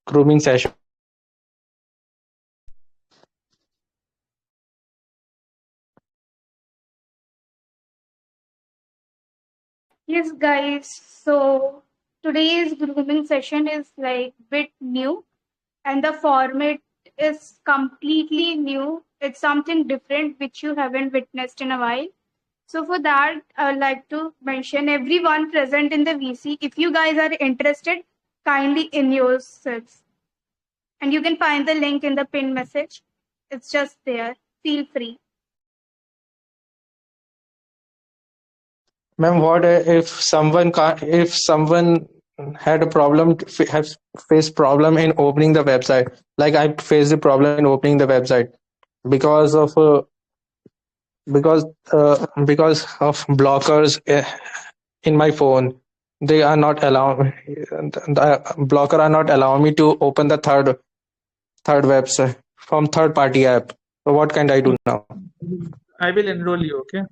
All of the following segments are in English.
grooming session. Yes, guys. So today's grooming session is like bit new, and the format is completely new. It's something different which you haven't witnessed in a while. So for that, I would like to mention everyone present in the VC. If you guys are interested, kindly in yourselves, and you can find the link in the pin message. It's just there. Feel free. Ma'am, what if someone can't, if someone had a problem, has faced problem in opening the website? Like I faced a problem in opening the website because of because of blockers in my phone. They are not allowing the blocker are not allowing me to open the third website from third party app. So what can I do now? I will enroll you, okay?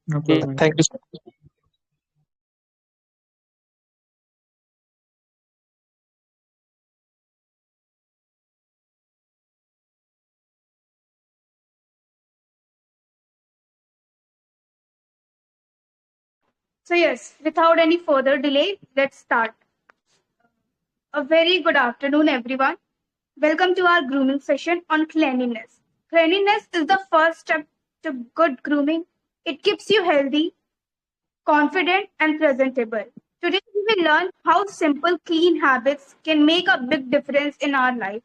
No Yeah, problem. thank you. So yes, without any further delay, let's start. A very good afternoon, everyone. Welcome to our grooming session on cleanliness. Cleanliness is the first step to good grooming. It keeps you healthy, confident, and presentable. Today, we will learn how simple, clean habits can make a big difference in our life.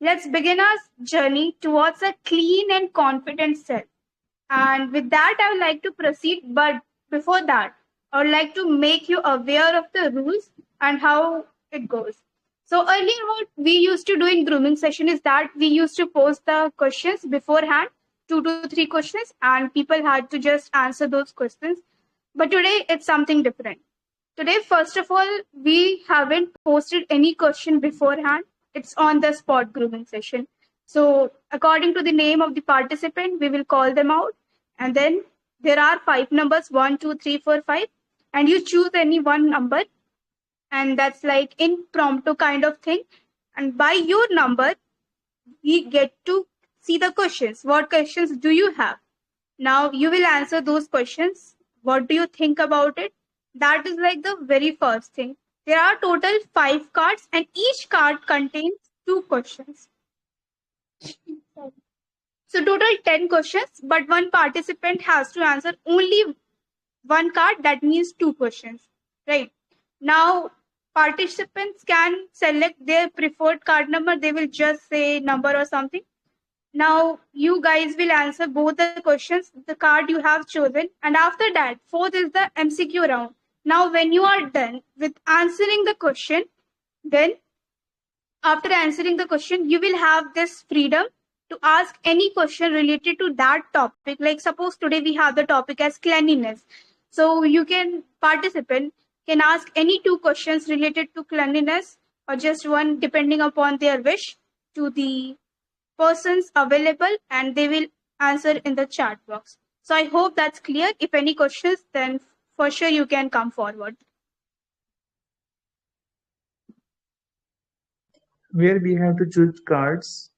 Let's begin our journey towards a clean and confident self. And with that, I would like to proceed. But before that, I would like to make you aware of the rules and how it goes. So earlier, what we used to do in grooming session is that we used to post the questions beforehand, 2 to 3 questions, and people had to just answer those questions. But today, it's something different. Today, first of all, we haven't posted any question beforehand. It's on the spot grooming session. So, according to the name of the participant, we will call them out. And then there are 5 numbers 1, 2, 3, 4, 5. And you choose any one number. And that's like impromptu kind of thing. And by your number, we get to see the questions. What questions do you have? Now you will answer those questions. What do you think about it? That is like the very first thing. There are total 5 cards, and each card contains 2 questions. So total 10 questions, but one participant has to answer only one card. That means 2 questions, right? Now participants can select their preferred card number. They will just say number or something. Now you guys will answer both the questions, the card you have chosen, and after that, fourth is the MCQ round. Now, when you are done with answering the question, then after answering the question, you will have this freedom to ask any question related to that topic. Like suppose today we have the topic as cleanliness. So you can participant can ask any 2 questions related to cleanliness or just one depending upon their wish to the persons available and they will answer in the chat box. So I hope that's clear. If any questions, then for sure you can come forward. Where we have to choose cards.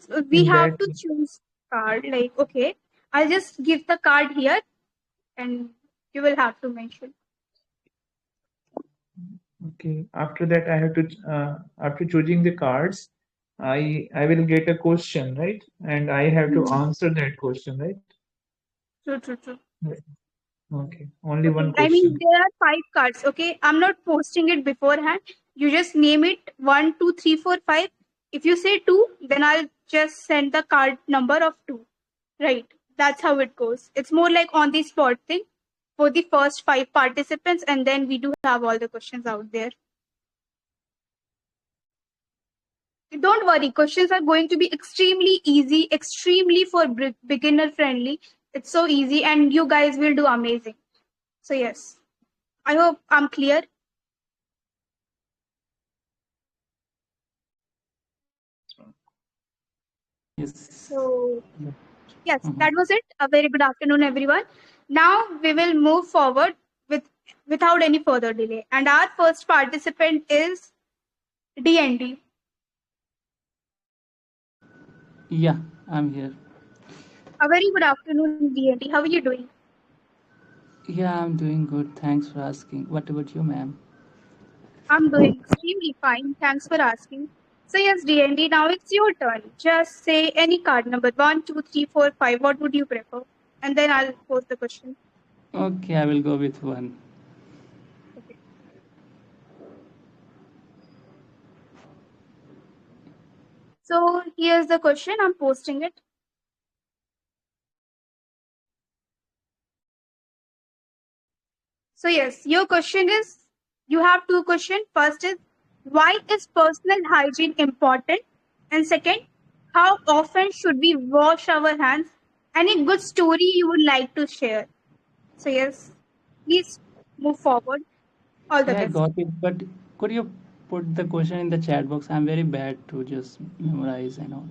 So we In have that, to choose card. Like, okay, I'll just give the card here and you will have to mention. okay. After that, I have to after choosing the cards, I will get a question, right? And I have to answer that question, right? True. Right. Okay. Only Okay, one I mean question. there are 5 cards. Okay, I'm not posting it beforehand. You just name it 1, 2, 3, 4, 5. If you say 2, then I'll just send the card number of 2. Right. That's how it goes. It's more like on the spot thing for the first 5 participants, and then we do have all the questions out there. Don't worry, questions are going to be extremely easy, extremely for beginner friendly. It's so easy, and you guys will do amazing. So, yes, I hope I'm clear. So, yes, that was it. A very good afternoon, everyone. Now we will move forward with without any further delay. And our first participant is D&D. Yeah, I'm here. A very good afternoon, D&D. How are you doing? Yeah, I'm doing good. Thanks for asking. What about you, ma'am? I'm doing extremely fine. Thanks for asking. So yes, D&D, now it's your turn. Just say any card number, one, 2, 3, 4, 5. What would you prefer? And then I'll pose the question. Okay, I will go with one. Okay. So here's the question. I'm posting it. So yes, your question is, you have two questions. First is, why is personal hygiene important? And second, how often should we wash our hands? Any good story you would like to share? So yes, please move forward. All the Yeah, I best. got it. But could you put the question in the chat box? I'm very bad to just memorize and all.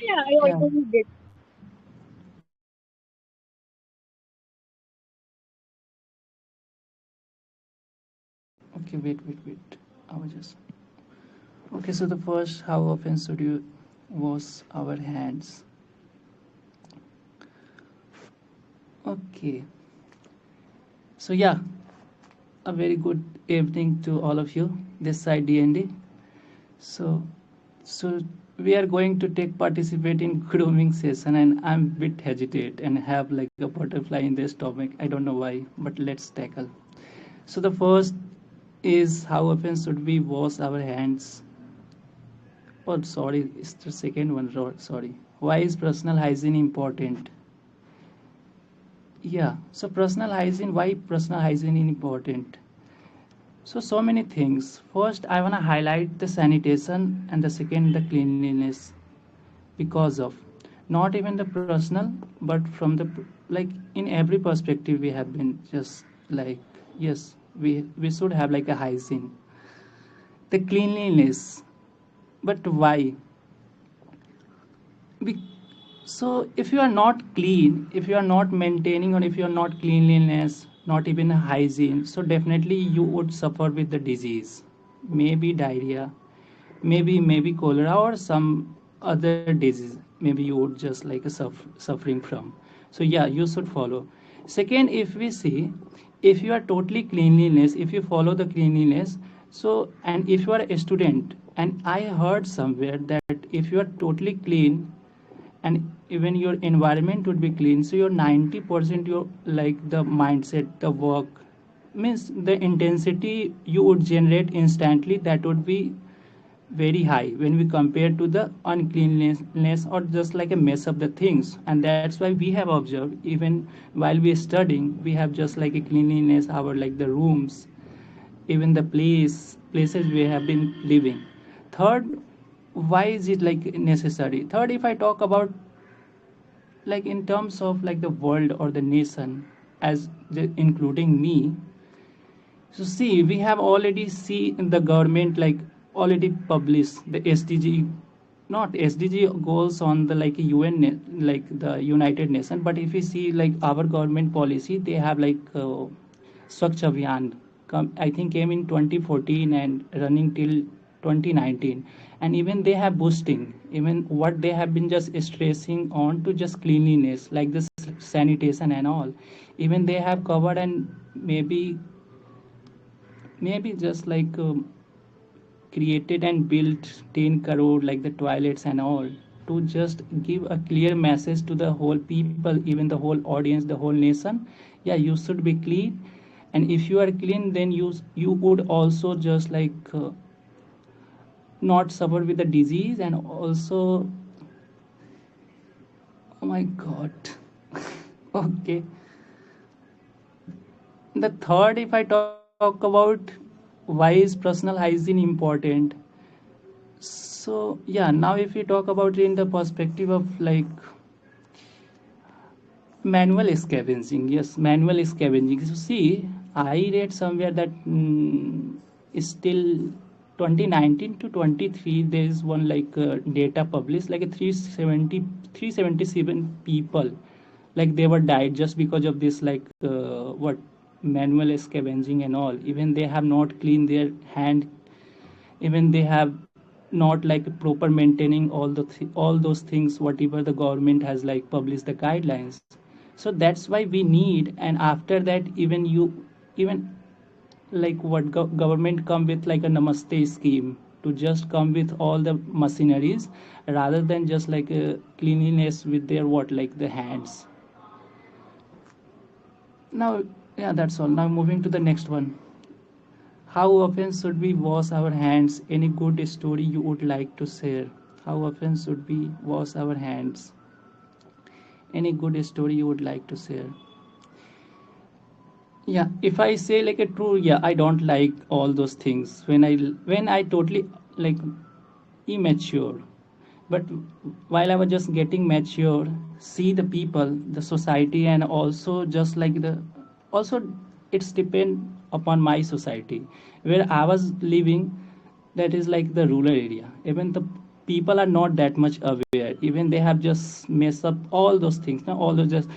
Yeah, I Yeah. already did. Okay, wait. I was just. Okay, so the first, how often should you wash our hands? Okay. So yeah, a very good evening to all of you. This side D&D. So, so we are going to take participate in grooming session, and I'm a bit hesitate and have like a butterfly in the stomach. I don't know why, but let's tackle. So the first is, how often should we wash our hands? Oh, sorry, it's the second one. Sorry. Why is personal hygiene important? Yeah. So personal hygiene. Why personal hygiene is important? So many things. First, I wanna highlight the sanitation, and the second, the cleanliness. Because of not even the personal, but from the like in every perspective we have been just like, yes, we should have like a hygiene, the cleanliness. But why? Be- so if you are not clean, if you are not maintaining, or if you are not cleanliness, not even hygiene, so definitely you would suffer with the disease, maybe diarrhea, maybe cholera or some other disease, maybe you would just like a suffering from. So yeah, you should follow. Second, if we see, if you are totally cleanliness, if you follow the cleanliness, so and if you are a student, and I heard somewhere that if you are totally clean and even your environment would be clean, so your 90% your like the mindset, the work, means the intensity you would generate instantly, that would be very high when we compare to the uncleanliness or just like a mess up the things. And that's why we have observed, even while we are studying, we have just like a cleanliness, our like the rooms, even the places we have been living. Third, why is it like necessary? Third, if I talk about like in terms of like the world or the nation, as including me, so see, we have already seen the government like already published the SDG, not SDG goals on the like like the United Nation. But if we see like our government policy, they have like Swachh Abhiyan, I think came in 2014 and running till 2019. And even they have boosting, even what they have been just stressing on to just cleanliness, like this sanitation and all. Even they have covered, and maybe just like created and built 10 crore like the toilets and all, to just give a clear message to the whole people, even the whole audience, the whole nation. Yeah, you should be clean. And if you are clean, then you would also just like not suffer with the disease. And also, oh my god. Okay, the third, if I talk about why is personal hygiene important. So yeah, now if we talk about it in the perspective of like manual scavenging, yes, manual scavenging. So see, I read somewhere that still 2019 to 23, there is one like data published like a 377 people, like they were died just because of this like what manual scavenging and all, even they have not cleaned their hand, even they have not like proper maintaining all those things whatever the government has like published the guidelines. So that's why we need, and after that even like what government come with like a namaste scheme to just come with all the machineries rather than just like a cleanliness with their what like the hands. Now, yeah, that's all. Now moving to the next one. How often should we wash our hands? Any good story you would like to share? How often should we wash our hands? Any good story you would like to share? Yeah, if I say like a true, yeah, I don't like all those things when I totally like immature. But while I was just getting mature, see the people, the society, and also just like the also it's depend upon my society where I was living. That is like the rural area. Even the people are not that much aware. Even they have just messed up all those things. Now all those just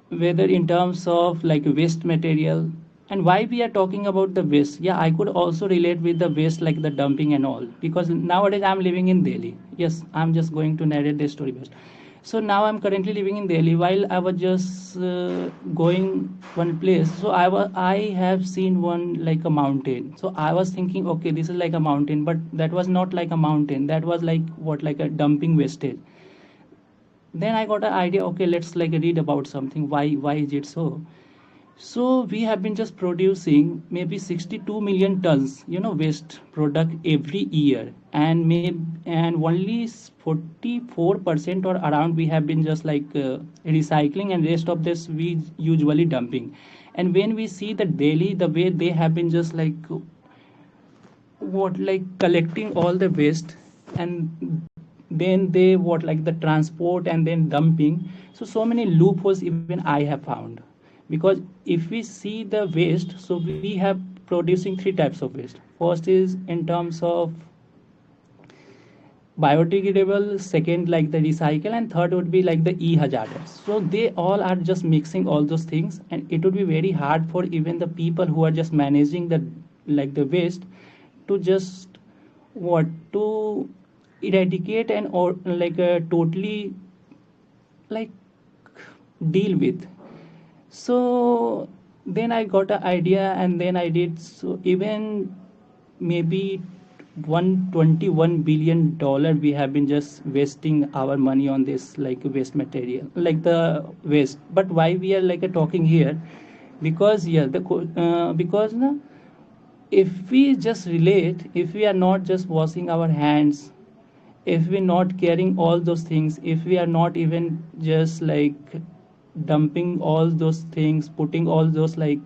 whether in terms of like waste material. And why we are talking about the waste, yeah, I could also relate with the waste like the dumping and all, because nowadays I'm living in Delhi. Yes, I'm just going to narrate the story best. So now I'm currently living in Delhi. While I was just going one place, so I have seen one like a mountain. So I was thinking, okay, this is like a mountain, but that was not like a mountain, that was like what like a dumping wastage. Then I got an idea, okay, let's like read about something, why is it so. So we have been just producing maybe 62 million tons waste product every year, and only 44% or around we have been just like recycling, and rest of this we usually dumping. And when we see the daily the way they have been just like what like collecting all the waste, and then they what like the transport and then dumping. So many loopholes even I have found. Because if we see the waste, so we have producing three types of waste. First is in terms of biodegradable, second like the recycle, and third would be like the e-hazardous. So they all are just mixing all those things, and it would be very hard for even the people who are just managing the like the waste to just what to eradicate and or like totally like deal with. So then I got an idea, and then I did. So even maybe 121 billion dollar we have been just wasting our money on this like waste material, like the waste. But why we are like talking here? Because yeah, because no, if we just relate, if we are not just washing our hands, if we're not caring all those things, if we are not even just like dumping all those things, putting all those like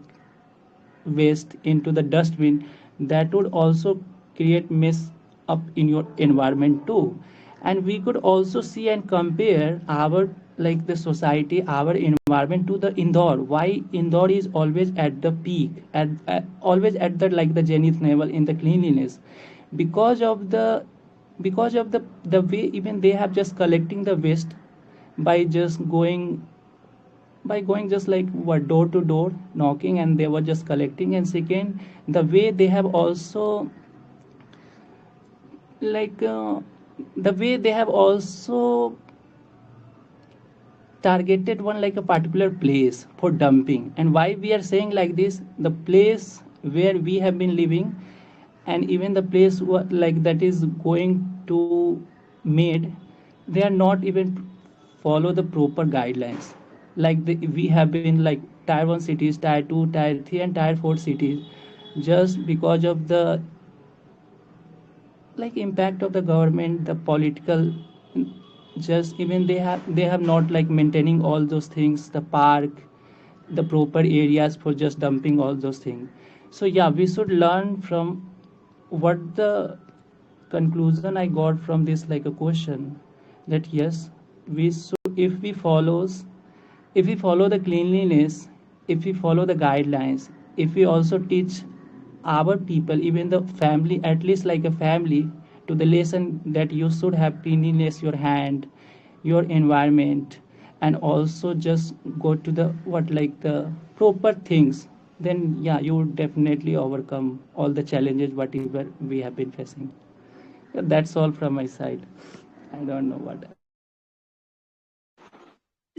waste into the dustbin, that would also create mess up in your environment too. And we could also see and compare our like the society, our environment to the Indore. Why Indore is always at the peak, always at the like the zenith level in the cleanliness, because of the the way even they have just collecting the waste by just going just like what door to door knocking, and they were just collecting. And second, the way they have also like the way they have also targeted one like a particular place for dumping. And why we are saying like this, the place where we have been living, and even the place like that is going to made, they are not even follow the proper guidelines. Like we have been like tier 1 cities, tier 2, tier 3, and tier 4 cities, just because of the like impact of the government, the political, just even they have not like maintaining all those things, the park, the proper areas for just dumping all those things. So yeah, we should learn from what the conclusion I got from this like a question, that yes, we should, if we follow the cleanliness, if we follow the guidelines, if we also teach our people, even the family, at least like a family, to the lesson that you should have cleanliness your hand, your environment, and also just go to the what like the proper things then yeah, you would definitely overcome all the challenges whatever we have been facing. Yeah, that's all from my side. I don't know what else.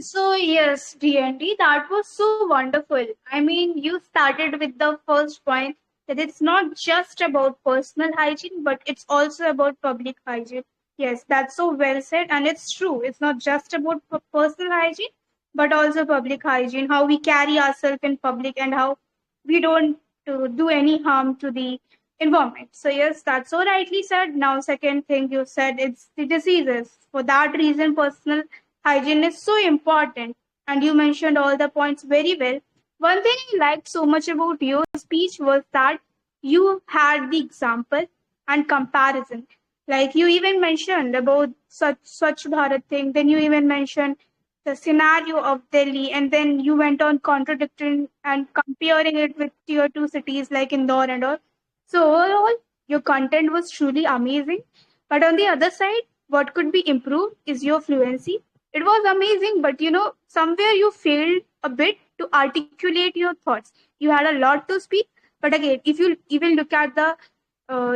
So yes, DND, that was so wonderful. I mean, you started with the first point that it's not just about personal hygiene, but it's also about public hygiene. Yes, that's so well said, and it's true. It's not just about personal hygiene, but also public hygiene, how we carry ourselves in public and how we don't do any harm to the environment. So yes, that's so rightly said. Now, second thing you said, it's the diseases. For that reason, personal hygiene is so important, and you mentioned all the points very well. One thing I liked so much about your speech was that you had the example and comparison. Like you even mentioned about such Swachh Bharat thing, then you even mentioned the scenario of Delhi, and then you went on contradicting and comparing it with tier two cities like Indore and all. So overall, your content was truly amazing. But on the other side, what could be improved is your fluency. It was amazing, but somewhere you failed a bit to articulate your thoughts. You had a lot to speak, but again, if you even look at the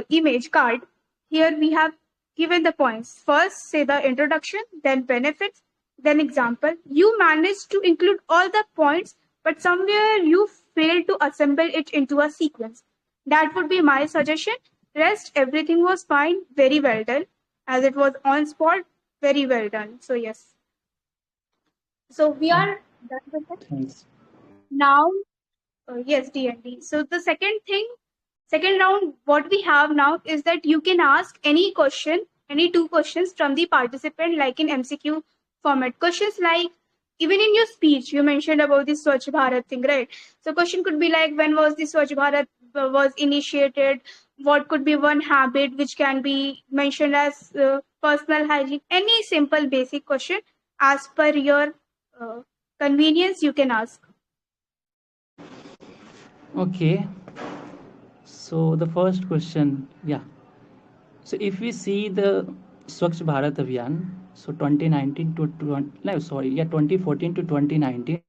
image card, here we have given the points. First, say the introduction, then benefits, then example. You managed to include all the points, but somewhere you failed to assemble it into a sequence. That would be my suggestion. Rest, everything was fine, very well done. As it was on spot, very well done. So, yes. So, we Yeah, are done with it. thanks. Now, yes, D&D. So, the second round, what we have now is that you can ask any question, any two questions from the participant, like in MCQ format. Questions like, even in your speech, you mentioned about the Swachh Bharat thing, right? So, question could be like, when was the Swachh Bharat was initiated? What could be one habit which can be mentioned as personal hygiene? Any simple basic question as per your uh, convenience, you can ask. Okay, so the first question, yeah. So if we see the Swachh Bharat Abhiyan, so 2019 to 20, no, sorry, yeah, 2014 to 2019.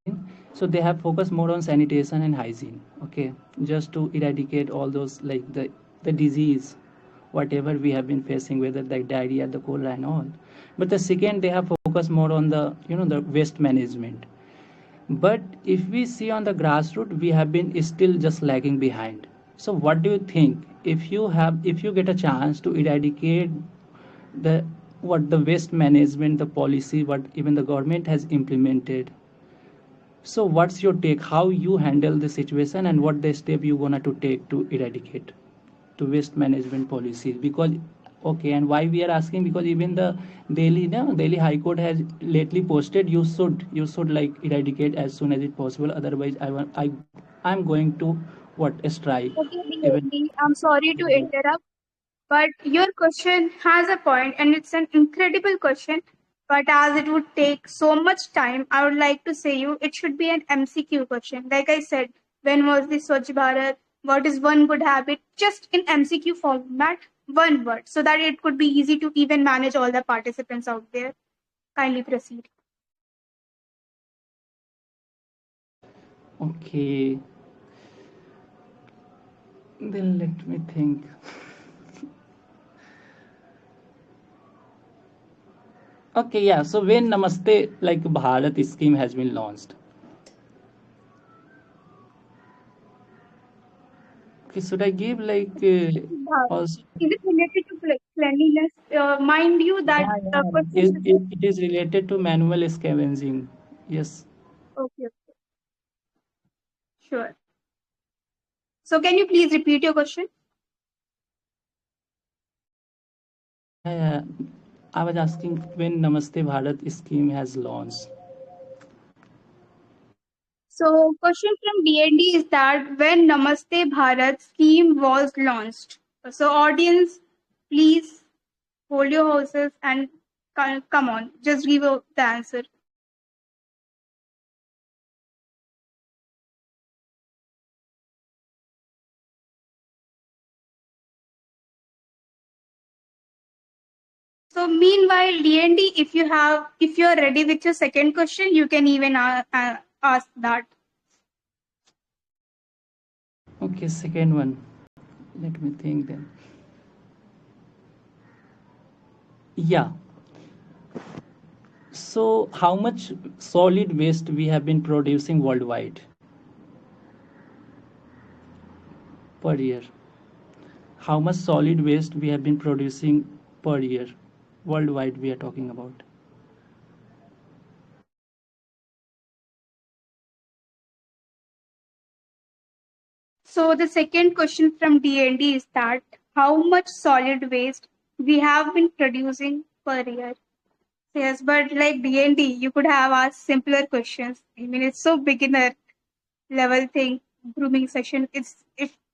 So they have focused more on sanitation and hygiene. Okay, just to eradicate all those like the disease, whatever we have been facing, whether like diarrhea, the cholera, and all. But the second, they have focused more on the the waste management. But if we see on the grassroots, we have been still just lagging behind. So what do you think? If you get a chance to eradicate the what the waste management, the policy, what even the government has implemented. So what's your take? How you handle the situation and what the step you gonna to take to eradicate to waste management policies? Because okay, and why we are asking, because even the Delhi High Court has lately posted you should like eradicate as soon as it possible. Otherwise, I'm going to what strike Okay, even. DND, I'm sorry to interrupt. But your question has a point and it's an incredible question. But as it would take so much time, I would like to say you it should be an MCQ question. Like I said, when was the Swachh Bharat? What is one good habit? Just in MCQ format, one word, so that it could be easy to even manage all the participants out there. Kindly proceed. Okay, then let me think. Okay, yeah. So when Namaste like Bharat scheme has been launched. Okay, should I give like also? Is it related to cleanliness? Mind you, that Yeah, yeah. question. It is related to manual scavenging. Yes. Okay, sure. So, can you please repeat your question? Yeah, yeah. I was asking when Namaste Bharat scheme has launched. So, question from DND is that when Namaste Bharat scheme was launched. So, audience, please hold your horses and come on, just give the answer. So, meanwhile, DND, if you are ready with your second question, you can even ask that. Okay, second one. Let me think then. Yeah. So, how much solid waste we have been producing worldwide per year? How much solid waste we have been producing per year worldwide? We are talking about. So the second question from DND is that how much solid waste we have been producing per year? Yes, but like DND, you could have asked simpler questions. I mean, it's so beginner level thing. Grooming session. It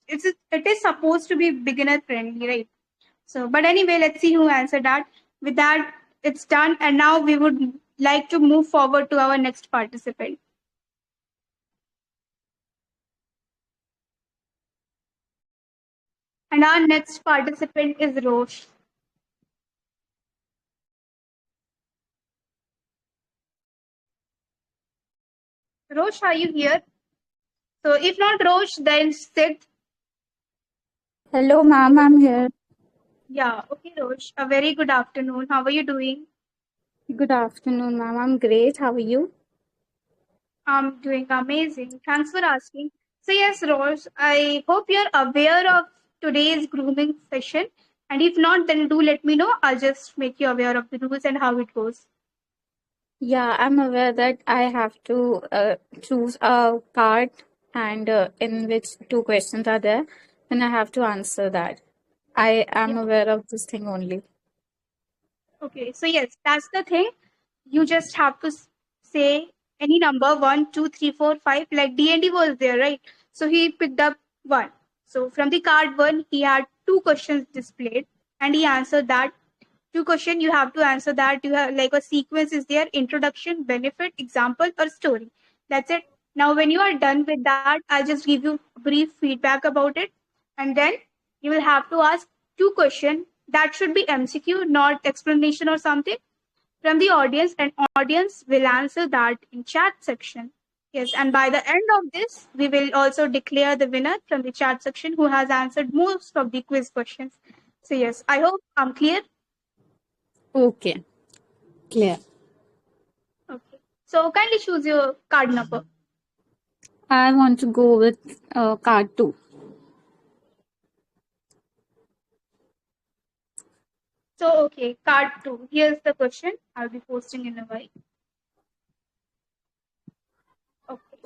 is supposed to be beginner friendly, right? So, but anyway, let's see who answered that. With that, it's done, and now we would like to move forward to our next participant. And our next participant is Rosh. Rosh, are you here? So if not Rosh, then Sid. Hello, ma'am. I'm here. Yeah, okay, Rosh. A very good afternoon. How are you doing? Good afternoon, ma'am. I'm great. How are you? I'm doing amazing. Thanks for asking. So yes, Rosh, I hope you're aware of today's grooming session. And if not, then do let me know. I'll just make you aware of the rules and how it goes. Yeah, I'm aware that I have to choose a card and in which two questions are there, and I have to answer that. I am Yeah. aware of this thing only. Okay. So yes, that's the thing. You just have to say any number 1, 2, 3, 4, 5. Like D&D was there, right? So he picked up one. So from the card one, he had two questions displayed, and he answered that. Two question you have to answer that. You have like a sequence is there: introduction, benefit, example, or story. That's it. Now, when you are done with that, I'll just give you brief feedback about it, and then you will have to ask two questions. That should be MCQ, not explanation or something from the audience, and audience will answer that in chat section. Yes, and by the end of this, we will also declare the winner from the chat section who has answered most of the quiz questions. So yes, I hope I'm clear. Okay, clear. Okay. So kindly choose your card number. I want to go with card two. So okay, card two. Here's the question. I'll be posting in a while. Okay.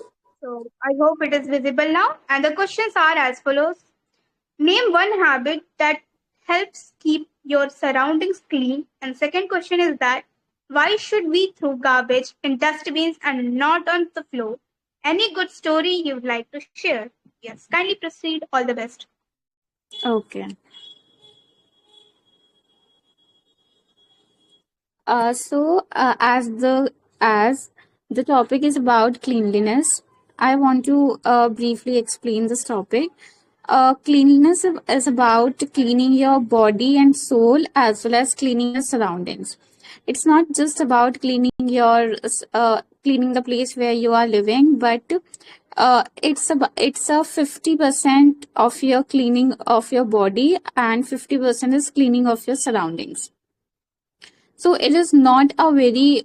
So I hope it is visible now. And the questions are as follows. Name one habit that helps keep your surroundings clean. And second question is that why should we throw garbage in dustbins and not on the floor? Any good story you'd like to share? Yes, kindly proceed. All the best. Okay. As the topic is about cleanliness, I want to briefly explain this topic. Cleanliness is about cleaning your body and soul as well as cleaning your surroundings. It's not just about cleaning the place where you are living, but it's a 50% of your cleaning of your body and 50% is cleaning of your surroundings. So it is not a very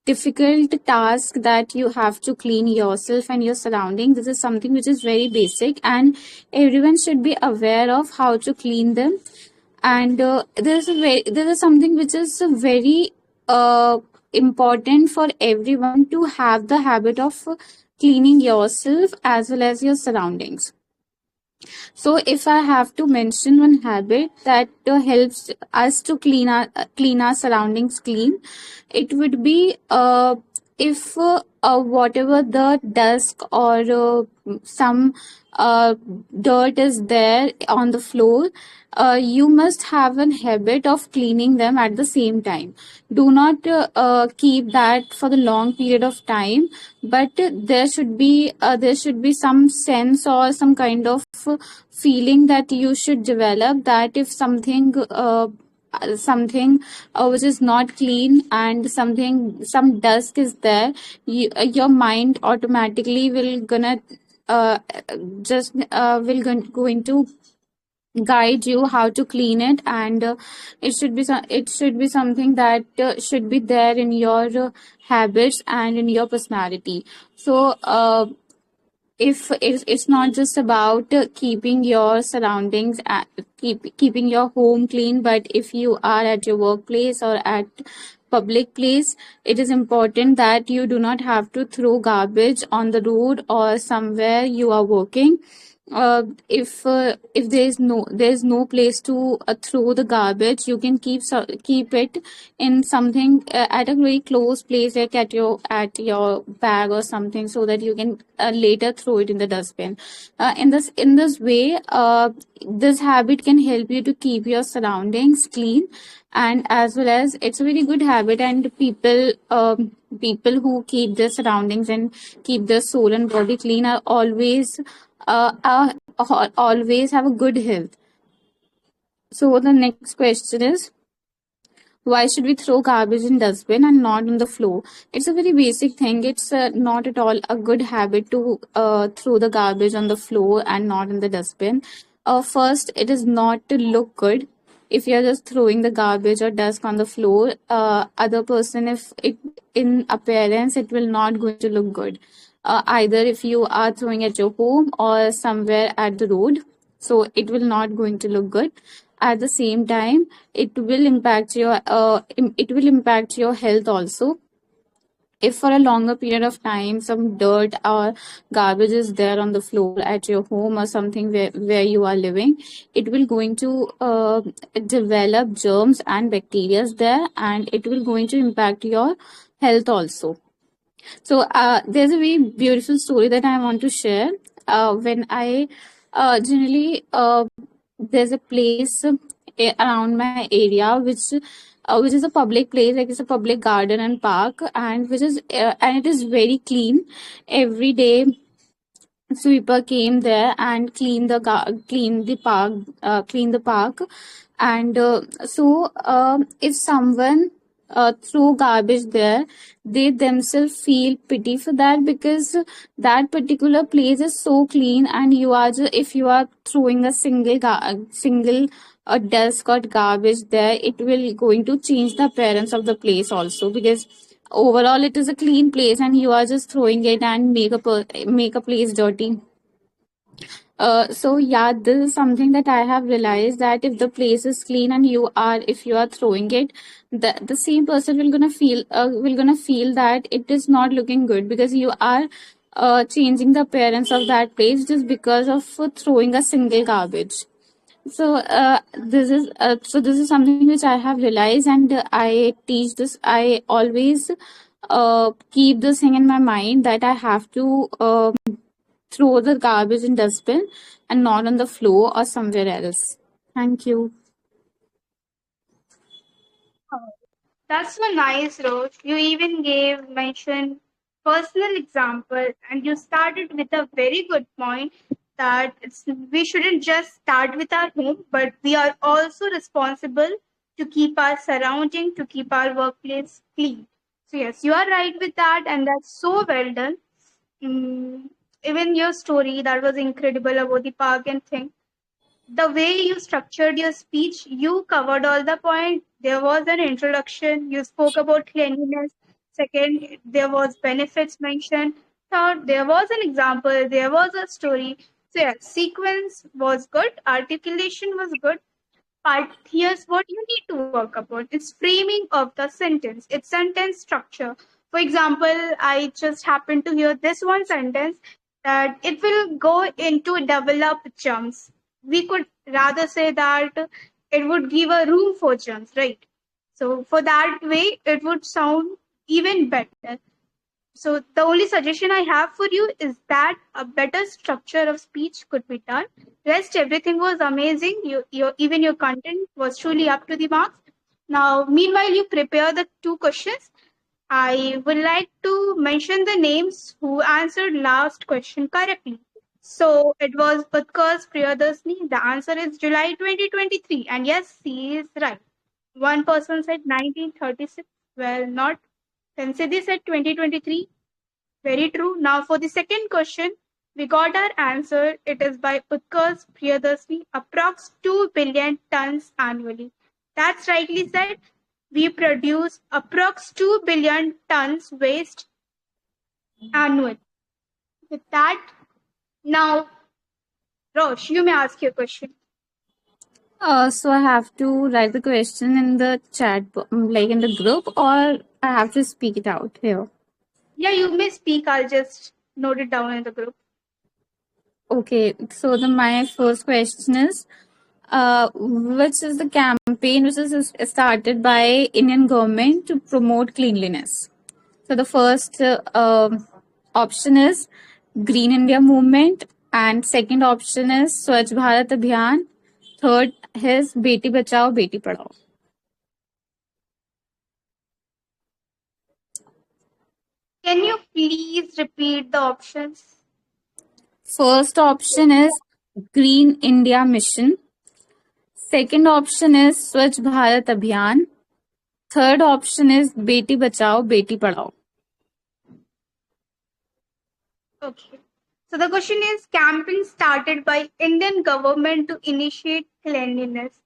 difficult task that you have to clean yourself and your surroundings. This is something which is very basic, and everyone should be aware of how to clean them. And there is something which is very important for everyone to have the habit of cleaning yourself as well as your surroundings. So, if I have to mention one habit that helps us to clean our surroundings clean, it would be if whatever the dust or some uh, dirt is there on the floor, you must have an habit of cleaning them at the same time. Do not keep that for the long period of time, but there should be some sense or some kind of feeling that you should develop, that if something which is not clean and some dust is there, your mind automatically will gonna uh, just going to guide you how to clean it, and it should be something that should be there in your habits and in your personality. So if it's not just about keeping your surroundings keeping your home clean, but if you are at your workplace or at public place, it is important that you do not have to throw garbage on the road or somewhere you are working. If there's no place to throw the garbage, you can keep it in something at a very close place, like at your bag or something, so that you can later throw it in the dustbin. In this way, this habit can help you to keep your surroundings clean, and as well as it's a very good habit, and people who keep their surroundings and keep their soul and body clean are always have a good health. So the next question is, why should we throw garbage in dustbin and not on the floor? It's a very basic thing. It's not at all a good habit to throw the garbage on the floor and not in the dustbin. First, it is not to look good. If you're just throwing the garbage or dust on the floor, other person, if it in appearance, it will not going to look good. Either if you are throwing at your home or somewhere at the road, so it will not going to look good. At the same time, it will impact your health also. If for a longer period of time some dirt or garbage is there on the floor at your home or something where you are living, it will going to develop germs and bacteria there, and it will going to impact your health also. So there's a very beautiful story that I want to share. When I generally there's a place around my area which is a public place, like it's a public garden and park, and which is and it is very clean. Every day sweeper came there and clean the park. And if someone throw garbage there, they themselves feel pity for that, because that particular place is so clean, and if you are throwing a single a desk or garbage there, it will going to change the appearance of the place also, because overall it is a clean place and you are just throwing it and make a place dirty. So yeah, this is something that I have realized, that if the place is clean and if you are throwing it, the same person will gonna feel that it is not looking good, because you are changing the appearance of that place just because of throwing a single garbage. So this is something which I have realized, and I teach this. I always keep this thing in my mind, that I have to throw the garbage in dustbin and not on the floor or somewhere else. Thank you. That's so nice, Rose. You even mentioned personal example, and you started with a very good point that we shouldn't just start with our home, but we are also responsible to keep our surrounding, to keep our workplace clean. So yes, you are right with that, and that's so well done. Mm, even your story, that was incredible about the park and thing. The way you structured your speech, you covered all the points. There was an introduction, you spoke about cleanliness. Second, there was benefits mentioned. Third, there was an example, there was a story. So yeah, sequence was good, articulation was good. But here's what you need to work upon. It's framing of the sentence. It's sentence structure. For example, I just happened to hear this one sentence that it will go into develop jumps. We could rather say that it would give a room for jumps, right? So for that way, it would sound even better. So the only suggestion I have for you is that a better structure of speech could be done. Rest, everything was amazing. Even your content was truly up to the marks. Now, meanwhile, you prepare the two questions. I would like to mention the names who answered last question correctly. So it was Utkarsh Priyadarsini. The answer is July 2023. And yes, he is right. One person said 1936. Well, not. Then Siddhi said 2023. Very true. Now for the second question, We got our answer. It is by Utkarsh Priyadarshini, approx 2 billion tons annually. That's rightly said. We produce approx 2 billion tons waste annually. With that, now, Rosh, you may ask your question. So I have to write the question in the chat, like in the group, or I have to speak it out here. Yeah, you may speak. I'll just note it down in the group. Okay, so my first question is, which is the campaign which is started by Indian government to promote cleanliness? So the first option is Green India Movement, and second option is Swachh Bharat Abhiyan. Third is Beti Bachao, Beti Padhao. Can you please repeat the options? First option is Green India Mission. Second option is Swachh Bharat Abhiyan. Third option is Beti Bachao, Beti Padhao. Okay. So the question is campaign started by Indian government to initiate cleanliness.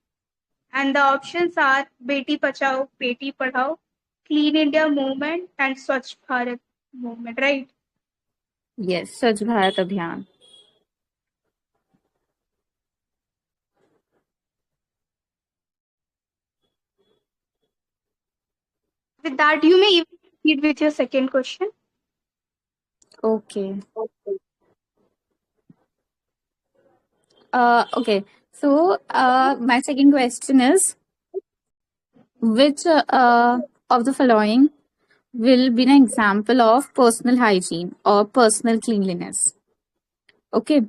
And the options are Beti Bachao, Beti Padhao, Clean India Movement, and Swachh Bharat Movement, right? Yes, Swachh Bharat Abhiyan. With that, you may even proceed with your second question. Okay. Okay. So, my second question is, which of the following will be an example of personal hygiene or personal cleanliness? Okay.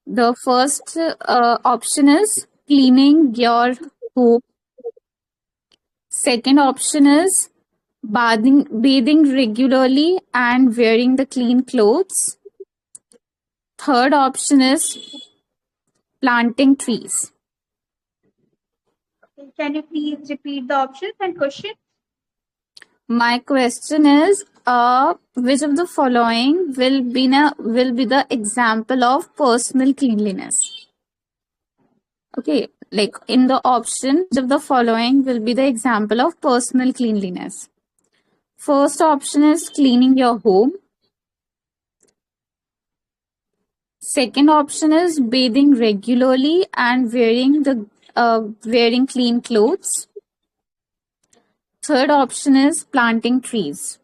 The first option is cleaning your home. Second option is bathing regularly and wearing the clean clothes. Third option is planting trees. Can you please repeat the options and question? My question is, which of the following will be the example of personal cleanliness? Okay, like in the option, which of the following will be the example of personal cleanliness? First option is cleaning your home. Second option is bathing regularly and wearing clean clothes. Third option is planting trees.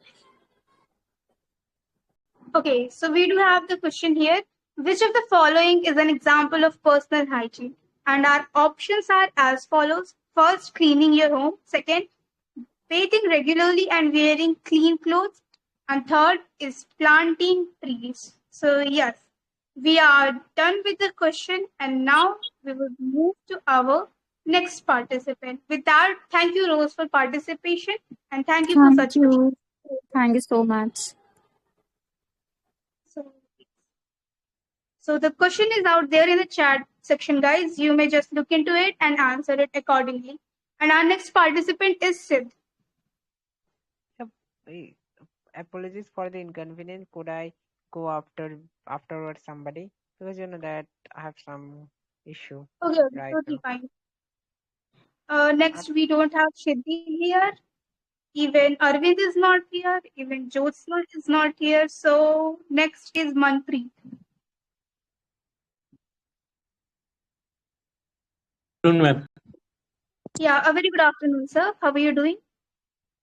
Okay, so we do have the question here. Which of the following is an example of personal hygiene? And our options are as follows. First, cleaning your home. Second, bathing regularly and wearing clean clothes. And third is planting trees. So, yes, we are done with the question and now we will move to our next participant. With that, thank you, Rose, for participation and thank you for Thank such questions. you. Thank you so much. So, so the question is out there in the chat section, guys. You may just look into it and answer it accordingly. And our next participant is Sid. Yep. Apologies for the inconvenience. Could I go afterwards somebody? Because you know that I have some issue Okay, right totally now. fine. Next, we don't have Siddhi here. Even Arvind is not here. Even Jyotsna is not here. So next is Manpreet. Ma'am. Yeah, a very good afternoon, sir. How are you doing?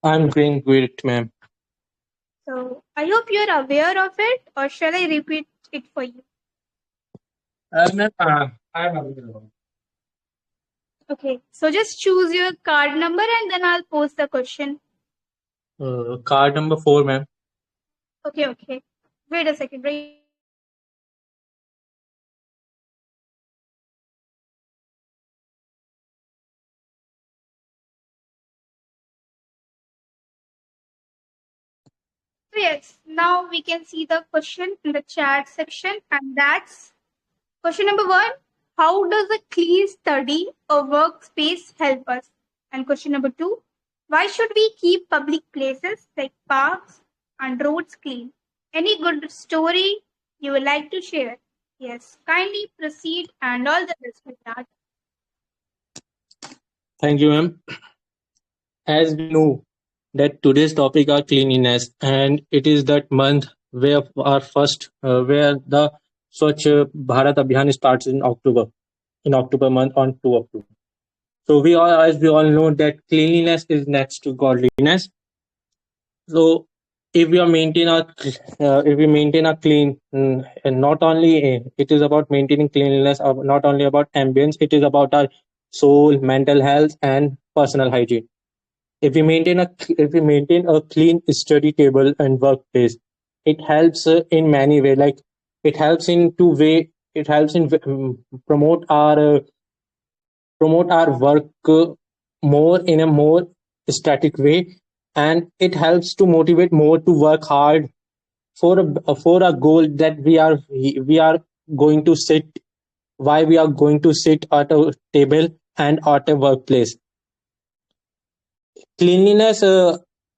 I'm doing great, ma'am. So I hope you're aware of it, or shall I repeat it for you? Ma'am, I'm available. Okay, so just choose your card number and then I'll post the question. Card number 4, ma'am. Okay. Wait a second, right? So yes, now we can see the question in the chat section, and that's question number 1. How does a clean study or workspace help us? And question number 2. Why should we keep public places like parks and roads clean? Any good story you would like to share? Yes, kindly proceed and all the best with that. Thank you, ma'am. As we know that today's topic are cleanliness, and it is that month where where the Swachh Bharat Abhiyan starts in October month on 2 October. So as we all know that cleanliness is next to godliness. So if we are maintain our if we maintain a clean, and not only it is about maintaining cleanliness, not only about ambience, it is about our soul, mental health, and personal hygiene. If we maintain a clean study table and workplace, it helps in many way. Like it helps in it helps in promote our work more in a more static way, and it helps to motivate more to work hard for a goal that we are going to sit why we are going to sit at a table and at a workplace. Cleanliness,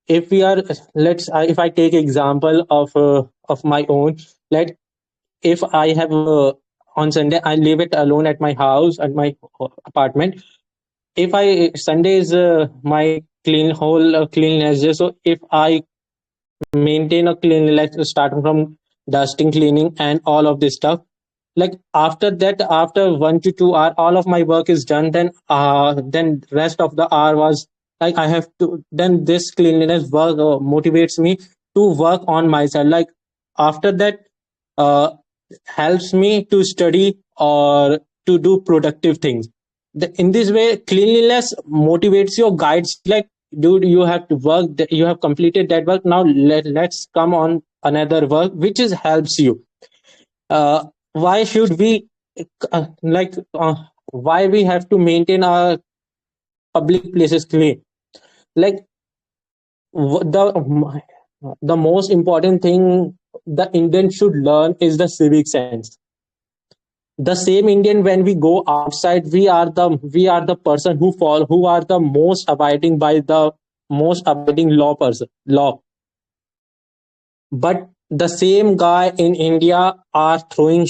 if we are if I take example of my own, like if I have on Sunday I leave it alone at my house, at my apartment. If I Sunday is my cleanliness day. So if I maintain a cleanliness starting from dusting, cleaning, and all of this stuff, like after that, after 1 to 2 hour, all of my work is done. Then rest of the hour was like I have to. Then this cleanliness work motivates me to work on myself. Like after that, uh, helps me to study or to do productive things. In this way, cleanliness motivates you, guides you, like, dude, you have to work, you have completed that work. Now let's come on another work which is helps you. Why should we like why we have to maintain our public places clean? Like the most important thing the Indian should learn is the civic sense. The same Indian, when we go outside, we are the person who are the most abiding by the most abiding law. But the same guy in India are throwing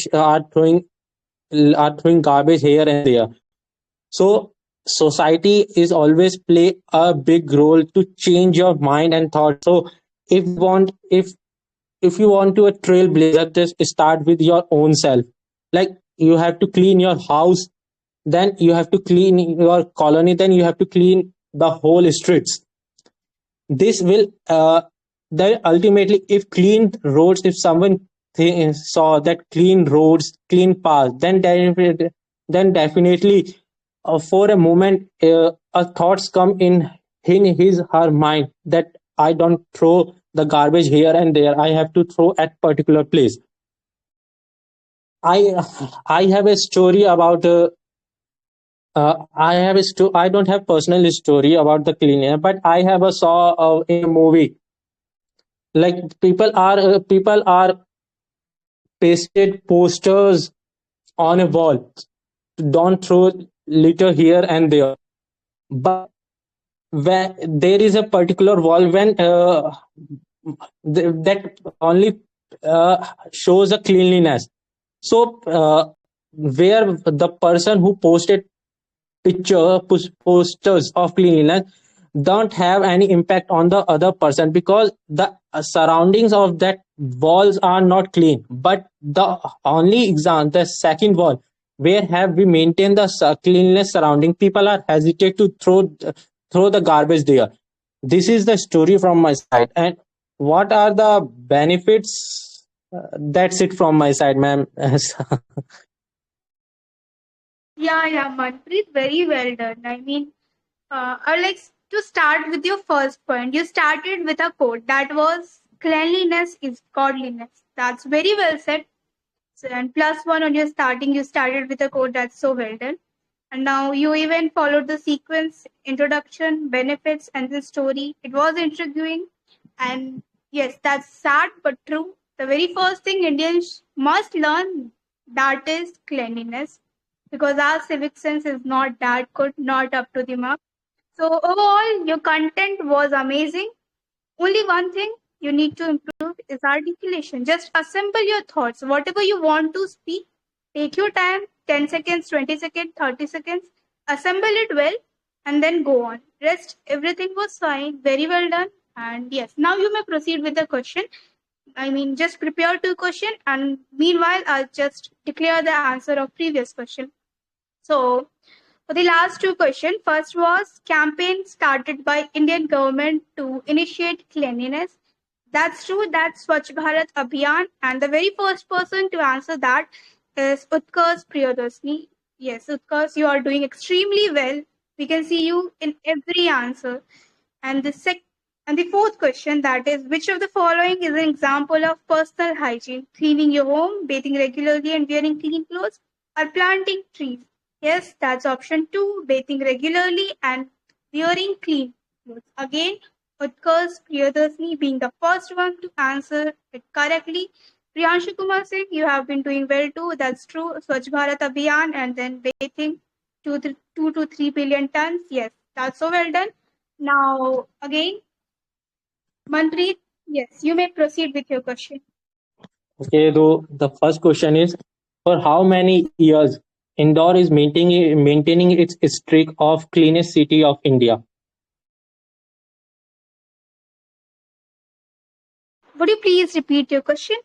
garbage here and there. So society is always play a big role to change your mind and thought. So if you want to a trailblazer, just start with your own self. Like you have to clean your house, then you have to clean your colony, then you have to clean the whole streets. This will then ultimately, if clean roads, if someone saw that clean roads, clean paths, then definitely for a moment a thoughts come in his her mind that I don't throw the garbage here and there, I have to throw at particular place. I i have a story about I don't have personal story about the cleaner, but I have a saw in a movie. Like people are pasted posters on a wall. Don't throw litter here and there. But where there is a particular wall when that only shows a cleanliness. So where the person who posted posters of cleanliness don't have any impact on the other person, because the surroundings of that walls are not clean. But the only exam the second wall where have we maintained the cleanliness surrounding, people are hesitate to throw the garbage there. This is the story from my side. And what are the benefits? That's it from my side, ma'am. Yeah, Manpreet, very well done. I mean, I like to start with your first point. You started with a quote that was cleanliness is godliness. That's very well said. So, and plus one on your starting, you started with a quote that's so well done. And now you even followed the sequence, introduction, benefits, and the story. It was intriguing. And yes, that's sad but true. The very first thing Indians must learn, that is cleanliness, because our civic sense is not that good, not up to the mark. So overall, your content was amazing. Only one thing, you need to improve is articulation. Just assemble your thoughts. Whatever you want to speak, take your time, 10 seconds, 20 seconds, 30 seconds, assemble it well, and then go on. Rest, everything was fine. Very well done. And yes, now you may proceed with the question. I mean, just prepare two question, and meanwhile, I'll just declare the answer of previous question. So, for the last two questions, first was campaign started by Indian government to initiate cleanliness. That's true. That's Swachh Bharat Abhiyan, and the very first person to answer that is Utkarsh Priyadarshini. Yes, Utkarsh, you are doing extremely well. We can see you in every answer. And the fourth question, that is, which of the following is an example of personal hygiene? Cleaning your home, bathing regularly and wearing clean clothes, or planting trees? Yes, that's option two, bathing regularly and wearing clean clothes. Again, Utkarsh Priyadarshini being the first one to answer it correctly. Priyanshu Kumar Singh, you have been doing well too. That's true. Swachh Bharat Abhiyan and then bathing 2 to 3 billion tons. Yes, that's so well done. Now, again, Manpreet, yes, you may proceed with your question. Okay, though the first question is, for how many years Indore is maintaining its streak of cleanest city of India? Would you please repeat your question?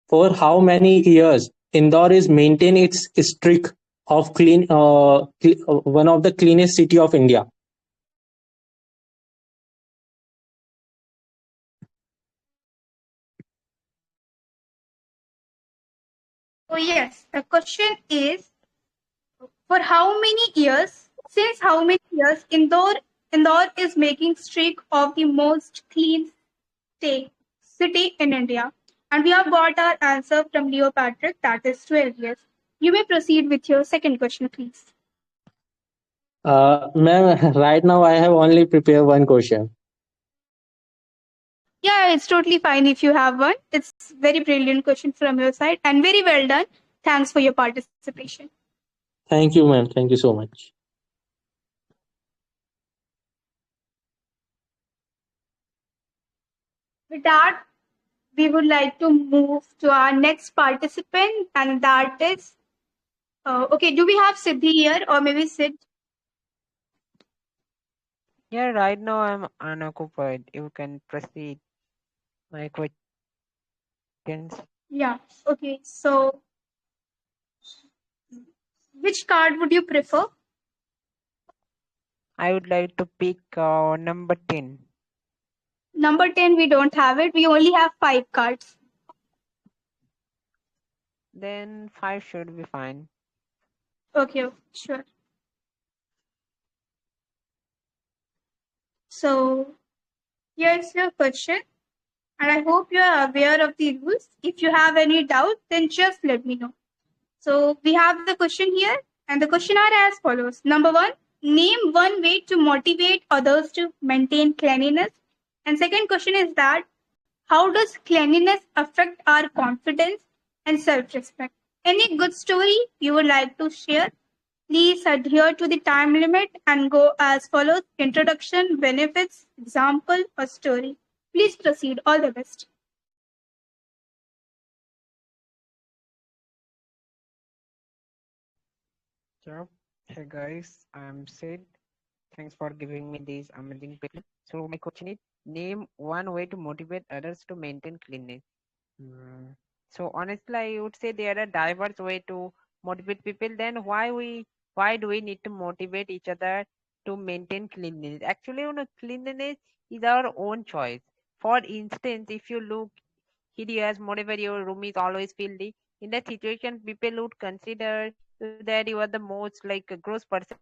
For how many years Indore is maintaining its streak of one of the cleanest city of India? Oh, yes, the question is for how many years, since how many years Indore is making streak of the most clean city in India? And we have got our answer from Leo Patrick, that is 12 years. You may proceed with your second question, please. Ma'am, right now I have only prepared one question. Yeah, it's totally fine if you have one. It's very brilliant question from your side and very well done. Thanks for your participation. Thank you, ma'am. Thank you so much. With that, we would like to move to our next participant, and that is okay. Do we have Siddhi here, or maybe Sid? Yeah, right now I'm unoccupied. You can proceed my questions. Yeah. Okay. So, which card would you prefer? I would like to pick number 10. Number 10, we don't have it. We only have 5 cards. Then 5 should be fine. Okay, sure. So, here's your question, and I hope you are aware of the rules. If you have any doubt, then just let me know. So, we have the question here, and the question are as follows. Number 1, name one way to motivate others to maintain cleanliness. And second question is that how does cleanliness affect our confidence and self-respect? Any good story you would like to share? Please adhere to the time limit and go as follows. Introduction, benefits, example, or story. Please proceed. All the best. Yeah. Hey guys, I'm Sid. Thanks for giving me this amazing picture. So my question is, name one way to motivate others to maintain cleanliness. So honestly, I would say there are diverse way to motivate people. Then why do we need to motivate each other to maintain cleanliness? Actually, cleanliness is our own choice. For instance, if you look hideous, moreover your room is always filthy, in that situation, people would consider you that you are the most like a gross person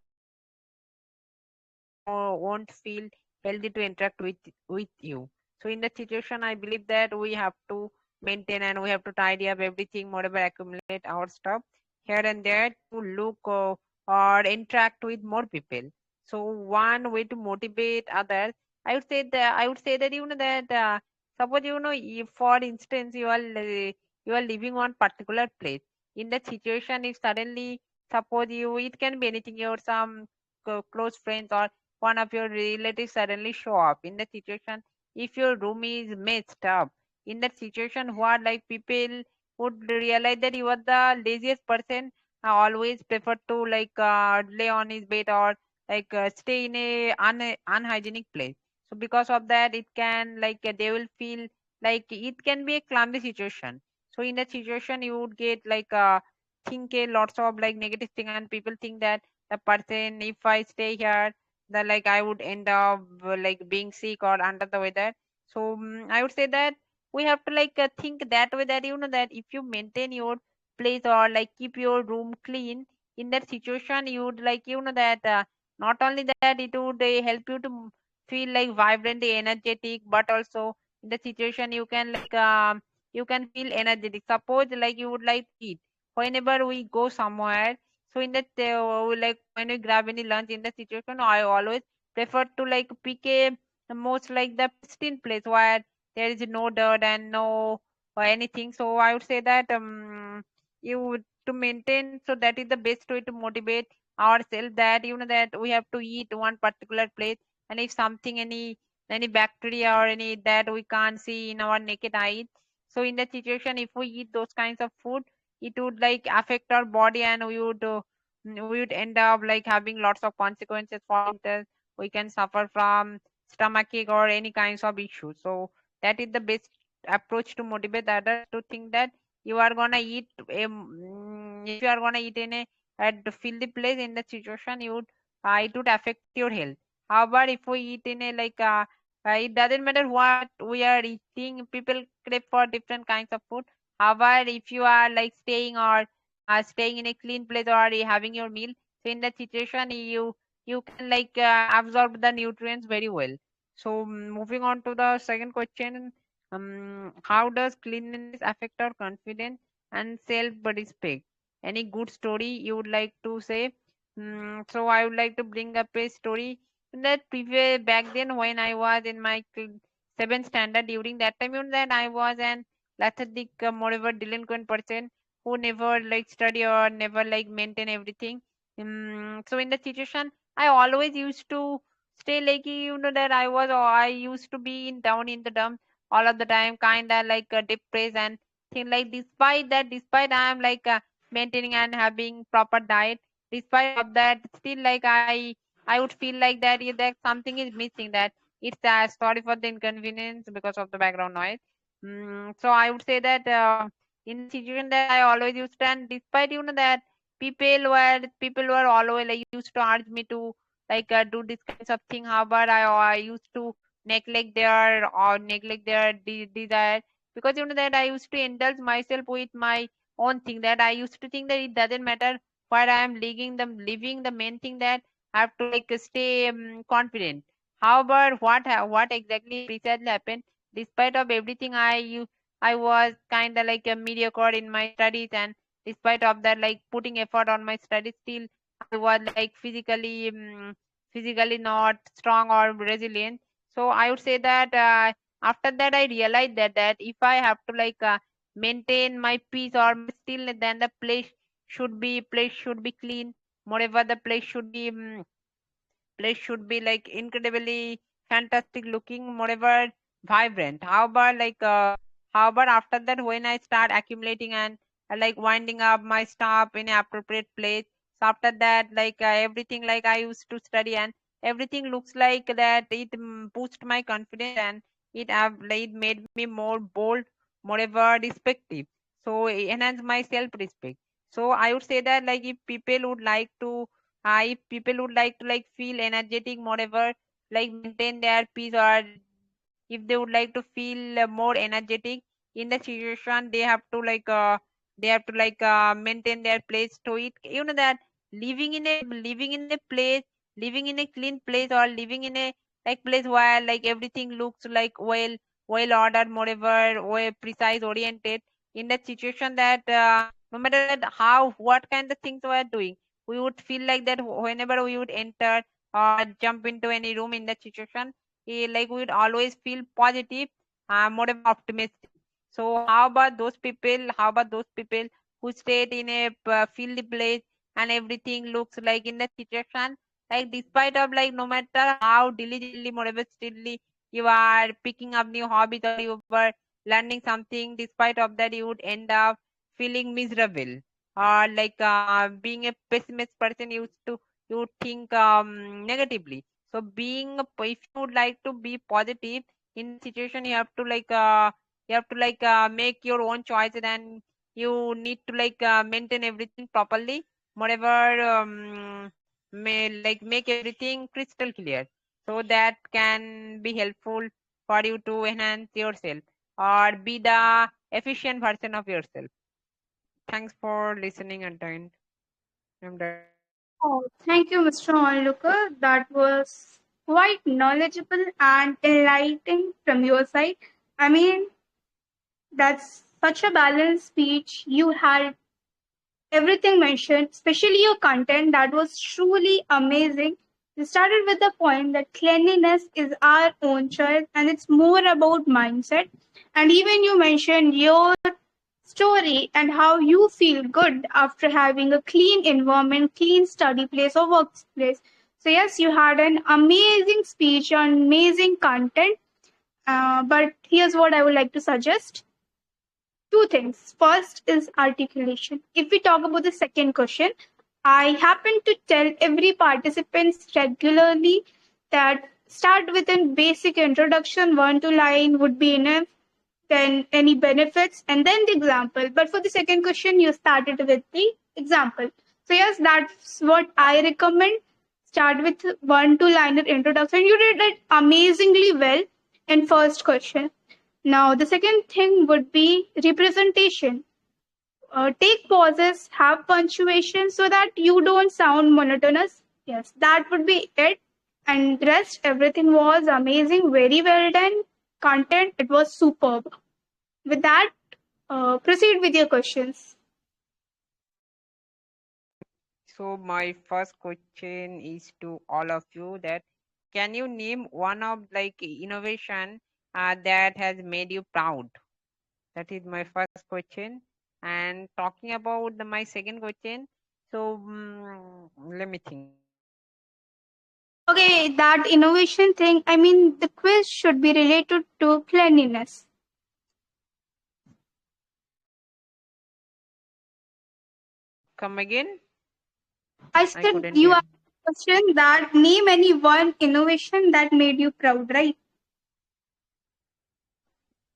or won't feel healthy to interact with you. So in that situation, I believe that we have to maintain and we have to tidy up everything, whatever accumulate our stuff here and there to look or interact with more people. So one way to motivate others, I would say that that suppose if for instance you are living on particular place. In that situation, if suddenly suppose it can be anything, your some close friends or one of your relatives suddenly show up in the situation, if your room is messed up. In that situation, what like people would realize that you are the laziest person. Always prefer to like lay on his bed or like stay in a unhygienic place. So because of that, it can like they will feel like it can be a clumsy situation. So in that situation, you would get like think a lots of like negative thing, and people think that the person, if I stay here, that like I would end up like being sick or under the weather. So I would say that we have to like think that way, that you know that if you maintain your place or like keep your room clean, in that situation you would like you know that not only that it would help you to feel like vibrant, energetic, but also in the situation you can like you can feel energetic. Suppose like you would like to eat whenever we go somewhere. So in that like when we grab any lunch, in the situation I always prefer to like pick a most like the pristine place where there is no dirt and no or anything. So I would say that you would to maintain, so that is the best way to motivate ourselves, that you know that we have to eat one particular place, and if something any bacteria or any that we can't see in our naked eye, so in that situation if we eat those kinds of food, it would like affect our body, and we would end up like having lots of consequences for it. We can suffer from stomachache or any kinds of issues. So that is the best approach to motivate others to think that you are gonna eat if you are gonna eat in a at the filthy place, in the situation you would it would affect your health. However, if we eat in a like it doesn't matter what we are eating, people crave for different kinds of food. However, if you are like staying or staying in a clean place or having your meal, so in that situation you can like absorb the nutrients very well. So moving on to the second question, how does cleanliness affect our confidence and self-respect? Any good story you would like to say? So I would like to bring up a story that previous back then when I was in my seventh standard. During that time, you know that I was an lethargic, moreover delinquent person who never like study or never like maintain everything. So in the situation, I always used to stay like you know that I used to be in down in the dump all of the time, kinda like depressed and thing like. Despite that, despite I am like maintaining and having proper diet, despite of that, still like I would feel like that that something is missing. That it's sorry for the inconvenience because of the background noise. So I would say that in the situation that I always used to, and despite you know that people were always like used to urge me to like do this kinds of thing. However, I used to neglect their desire, because you know that I used to indulge myself with my own thing, that I used to think that it doesn't matter where I am living the main thing that I have to like stay confident. However, what exactly precisely happened? Despite of everything, I was kind of like a mediocre in my studies, and despite of that, like putting effort on my studies, still I was like physically not strong or resilient. So I would say that after that I realized that if I have to like maintain my peace or my stillness, then the place should be clean. Moreover, the place should be like incredibly fantastic looking, moreover vibrant. However, after that, when I start accumulating and like winding up my stuff in an appropriate place, so after that, like everything like I used to study, and everything looks like that it boosted my confidence, and it made me more bold, moreover respective. So it enhanced my self-respect. So I would say that like if people would like to like feel energetic, moreover like maintain their peace, or if they would like to feel more energetic in the situation, they have to maintain their place to it. You know that living in a place, living in a clean place, or living in a like place where like everything looks like well ordered, moreover well precise oriented. In that situation, that no matter that how what kind of things we are doing, we would feel like that whenever we would enter or jump into any room in that situation, like we would always feel positive, moreover optimistic. So how about those people who stayed in a filthy place, and everything looks like in the situation, like despite of like no matter how diligently, moreover steadily you are picking up new hobbies or you were learning something, despite of that you would end up feeling miserable, or like being a pessimist person you would think negatively. So if you would like to be positive in the situation, you have to make your own choices, and you need to maintain everything properly. Moreover, make everything crystal clear, so that can be helpful for you to enhance yourself or be the efficient version of yourself. Thanks for listening and time. I'm done. Oh, thank you, Mr. Onlooker. That was quite knowledgeable and enlightening from your side. I mean, that's such a balanced speech. You had everything mentioned, especially your content, that was truly amazing. You started with the point that cleanliness is our own choice and it's more about mindset. And even you mentioned your story and how you feel good after having a clean environment, clean study place or workplace. So, yes, you had an amazing speech on amazing content. But here's what I would like to suggest. Two things. First is articulation. If we talk about the second question, I happen to tell every participants regularly that start with a basic introduction, one to line would be enough, then any benefits, and then the example. But for the second question, you started with the example. So yes, that's what I recommend. Start with one to liner introduction. You did it amazingly well in first question. Now, the second thing would be representation. Take pauses, have punctuation so that you don't sound monotonous. Yes, that would be it. And rest, everything was amazing, very well done. Content, it was superb. With that, proceed with your questions. So my first question is to all of you, that can you name one of innovation that has made you proud? That is my first question. And talking about my second question, so let me think. Okay, that innovation thing, I mean, the quiz should be related to cleanliness. Come again? I I said couldn't you hear. asked a question that name any one innovation that made you proud, right?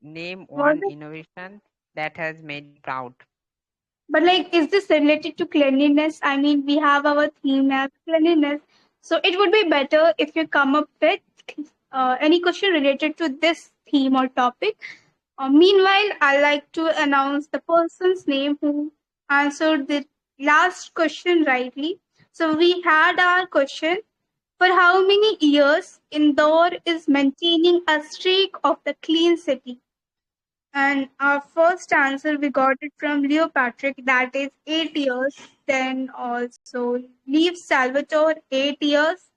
Name Was one it? innovation that has made you proud. But like, is this related to cleanliness? I mean, we have our theme as cleanliness. So it would be better if you come up with any question related to this theme or topic. Meanwhile, I like to announce the person's name who answered the last question rightly. So we had our question: for how many years Indore is maintaining a streak of the clean city? And our first answer we got it from Leo Patrick, that is 8 years. Then also Leaf Salvatore, 8 years.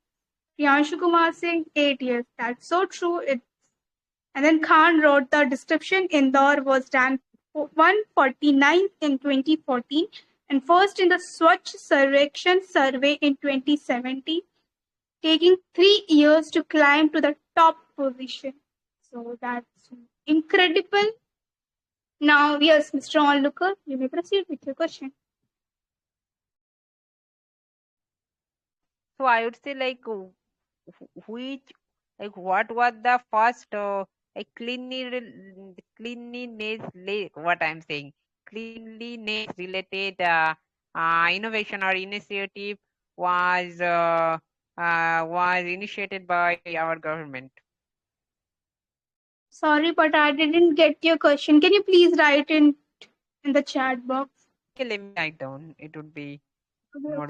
Priyanshu Kumar Singh, 8 years. That's so true. And then Khan wrote the description. Indore was ranked 149th in 2014 and first in the Swachh Sarvekshan survey in 2017, taking 3 years to climb to the top position. So that's incredible. Now, yes, Mr. Onlooker, you may proceed with your question. So I would say which what was the first what I'm saying, cleanliness related innovation or initiative was initiated by our government. Sorry, but I didn't get your question. Can you please write in the chat box? Okay, let me write down. It would be more.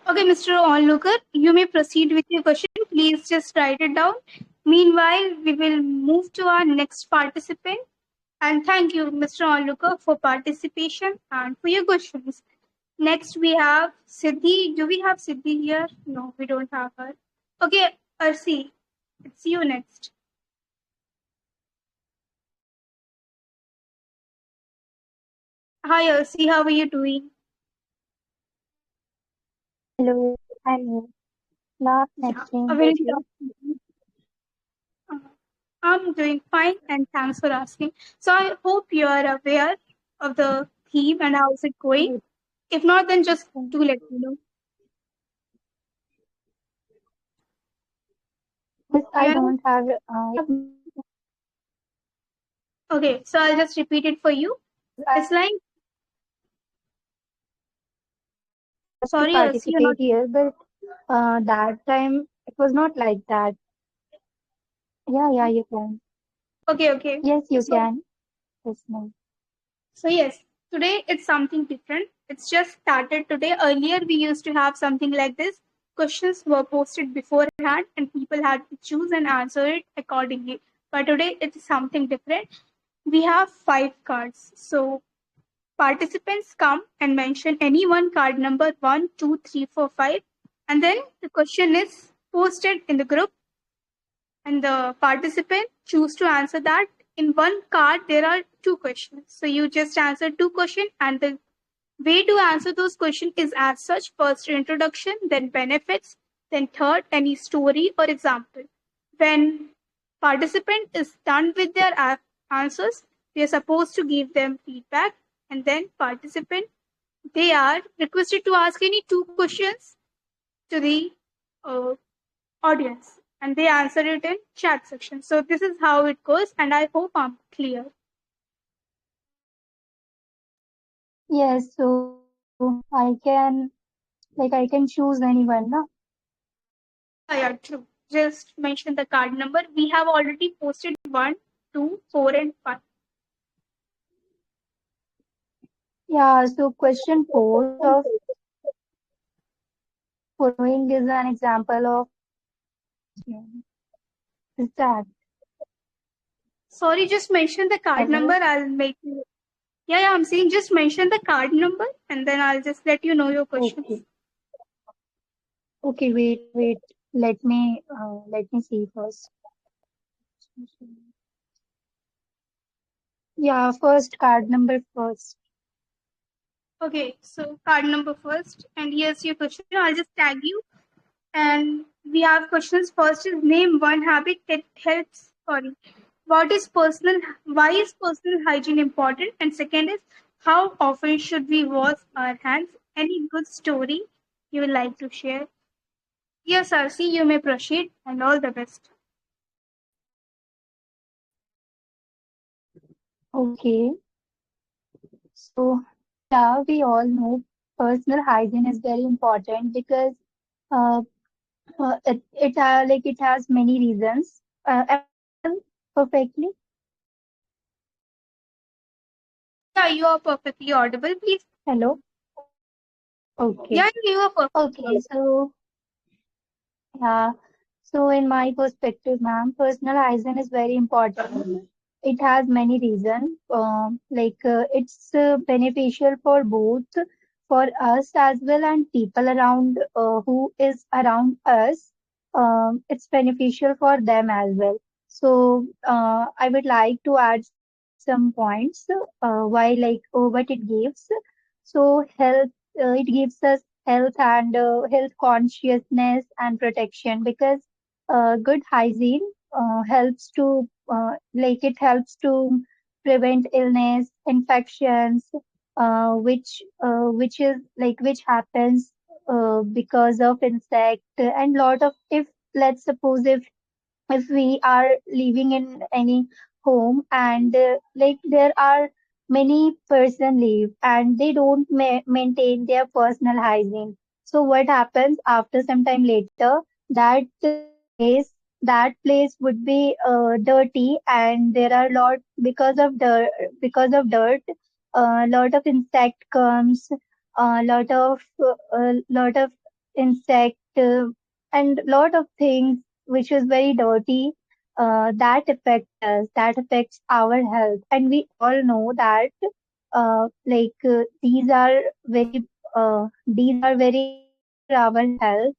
Okay, Mr. Onlooker, you may proceed with your question. Please just write it down. Meanwhile, we will move to our next participant. And thank you, Mr. Onlooker, for participation and for your questions. Next, we have Siddhi. Do we have Siddhi here? No, we don't have her. Okay, Arsi, it's you next. Hi, Arsi. How are you doing? Hello, I'm here. Last Yeah, next a name. very good afternoon. Uh, I'm doing fine and thanks for asking. So I hope you are aware of the theme and how's it going. Wait, If not, then just do let me know. Miss, I Yeah. don't have. Okay, so I'll just repeat it for you. It's like, I sorry, asked to you're not. participate here, but that time it was not like that. Yeah, you can. Okay, okay. Yes, you So can. Yes, no. So yes, today it's something different. It's just started today. Earlier we used to have something like this. Questions were posted beforehand and people had to choose and answer it accordingly. But today it's something different. We have 5 cards. So participants come and mention any one card number 1, 2, 3, 4, 5, and then the question is posted in the group and the participant choose to answer that. In one card there are 2 questions, so you just answer 2 questions, and the way to answer those questions is as such: first introduction, then benefits, then third any story or example. When participant is done with their answers, we are supposed to give them feedback, and then participant, they are requested to ask any 2 questions to the uh, audience, and they answer it in chat section. So this is how it goes, and I hope I'm clear. Yes, so I can choose anyone, no? Yeah, true. Just mention the card number. We have already posted 1, 2, 4, and 5. Yeah, so question 4 of following is an example of is that. Sorry, just mention the card number. Hello? I'll make you. Yeah, I'm saying just mention the card number, and then I'll just let you know your questions. Okay. Okay, wait. Let me see first. Yeah, first card number first. Okay, so card number first, and here's your question. I'll just tag you. And we have questions. First is name one habit that helps. Sorry, what is personal? Why is personal hygiene important? And second is how often should we wash our hands? Any good story you would like to share? Yes, Arsi, you may proceed, and all the best. Okay. So yeah, we all know personal hygiene is very important because uh, it has many reasons. Am I audible perfectly? Yeah, you are perfectly audible. Please. Hello. Okay. Yeah, you are perfectly Okay. audible. Yeah. So in my perspective, ma'am, personal hygiene is very important. It has many reasons. It's beneficial for both for us as well and people around who is around us. It's beneficial for them as well. So I would like to add some points what it gives. So it gives us health consciousness and protection because good hygiene helps to prevent illness, infections, which happens because of insect and lot of if let's suppose if we are living in any home and there are many person live and they don't maintain their personal hygiene, so what happens after some time later that place would be dirty and there are lot because of dirt a lot of insect comes a lot of insect and lot of things which is very dirty, that affects our health. And we all know that these are very bad for our health.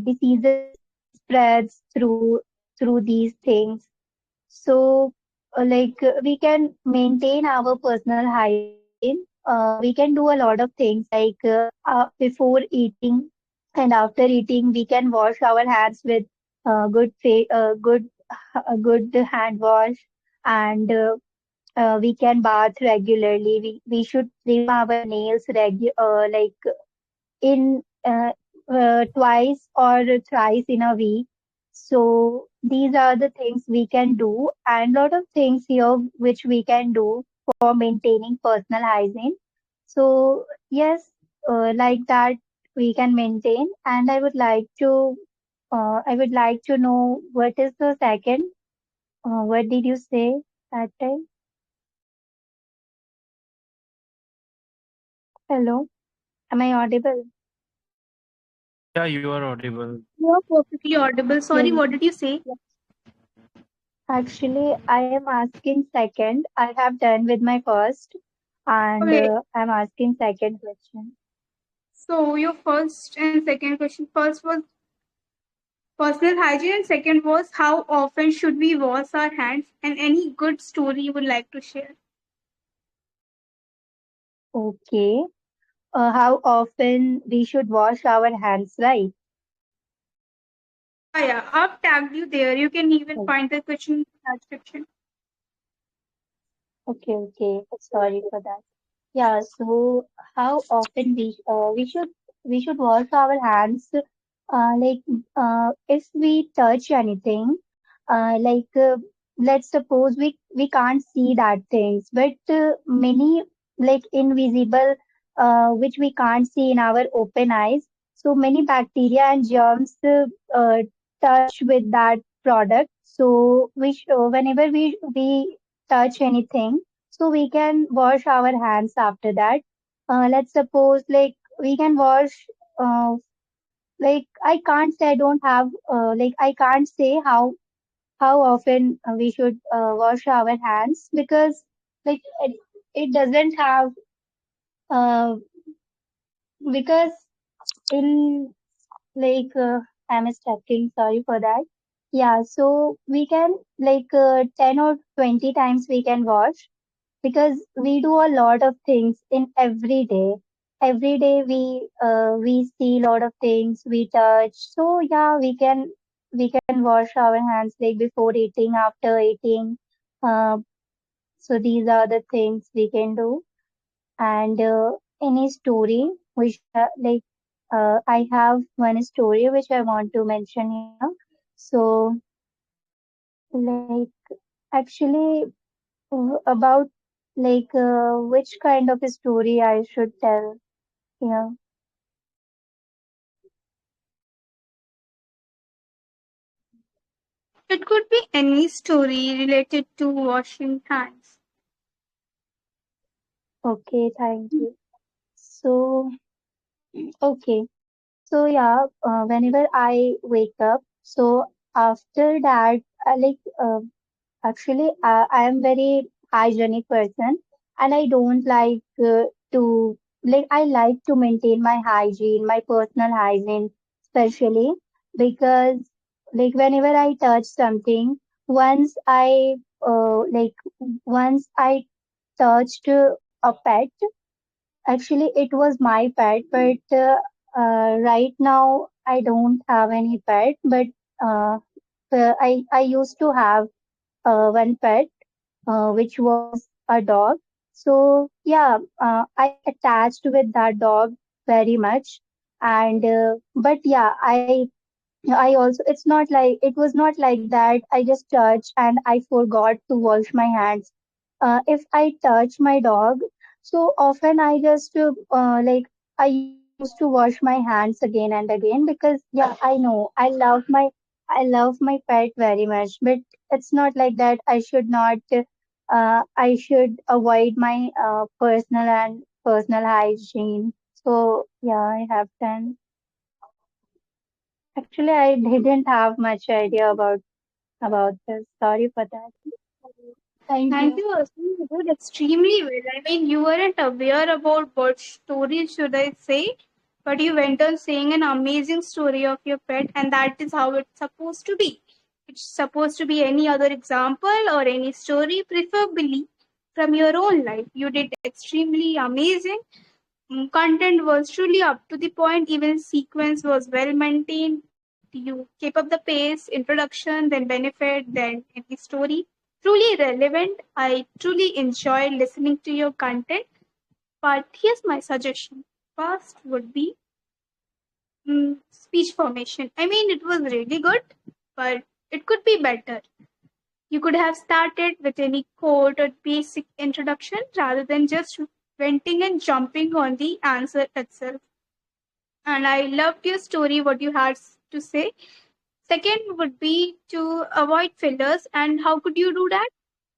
Diseases spreads through these things. So we can maintain our personal hygiene. We can do a lot of things before eating. and after eating we can wash our hands with good hand wash, and we can bath regularly. We should trim our nails in twice or thrice in a week. So these are the things we can do, and lot of things here which we can do for maintaining personal hygiene. So yes, like that we can maintain. And I would like to know what is the second. What did you say that time? Hello, am I audible? Yeah, you are audible. You are perfectly audible. Sorry, Yes. what did you say? Actually, I am asking second. I have done with my first, and Okay, I'm asking second question. so your first and second question. First was personal hygiene, and second was how often should we wash our hands, and any good story you would like to share. Okay. How often we should wash our hands, right? Yeah, yeah. I've tagged you there. You can even find the question in the description. Okay, okay. Sorry for that. Yeah, so how often we should wash our hands, like if we touch anything, like let's suppose we can't see that things, but many like invisible, which we can't see in our open eyes. So many bacteria and germs touch with that product. So whenever we touch anything, so we can wash our hands after that. Let's suppose like we can wash, like I can't say I don't have, like I can't say how often we should wash our hands, because like it doesn't have, uh, because in like I'm stucking, sorry for that. Yeah, so we can like 10 or 20 times we can wash, because we do a lot of things in every day. Every day we see a lot of things, we touch. So yeah, we can wash our hands like before eating, after eating. Uh, so these are the things we can do. And any story which I have one story which I want to mention here. So like actually about like which kind of a story I should tell here. It could be any story related to washing hands. Okay, thank you. So okay, so yeah, whenever I wake up, so after that, actually, I am very hygienic person, and I don't like to like I like to maintain my hygiene, my personal hygiene, especially because like whenever I touch something, once I once I touched a pet. Actually, it was my pet, but right now I don't have any pet. But I used to have one pet, which was a dog. So yeah, I attached with that dog very much, and but yeah, I also it was not like that. I just touched and I forgot to wash my hands. If I touch my dog, so often I just I used to wash my hands again and again, because yeah, I love my pet very much. But it's not like that. I should avoid my personal hygiene. So yeah, I have done. Actually, I didn't have much idea about this. Sorry for that. Thank Thank you. you, Asmi. You did extremely well. I mean, you weren't aware about what story should I say, but you went on saying an amazing story of your pet, and that is how it's supposed to be. It's supposed to be any other example or any story, preferably from your own life. You did extremely amazing. Content was truly up to the point, even sequence was well maintained. You keep up the pace, introduction, then benefit, then the story. Truly relevant. I truly enjoyed listening to your content. But here's my suggestion. First would be speech formation. I mean, it was really good, but it could be better. You could have started with any quote or basic introduction rather than just venting and jumping on the answer itself. And I loved your story, what you had to say. Second would be to avoid fillers. And how could you do that?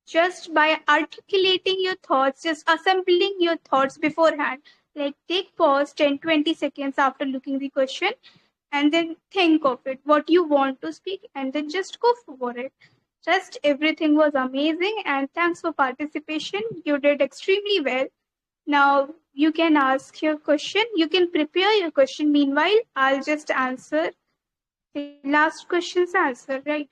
Just by articulating your thoughts, just assembling your thoughts beforehand. Like take pause 10-20 seconds after looking the question and then think of it, what you want to speak, and then just go for it. Just everything was amazing and thanks for participation. You did extremely well. Now you can ask your question. You can prepare your question. Meanwhile, I'll just answer the last question's answer, right?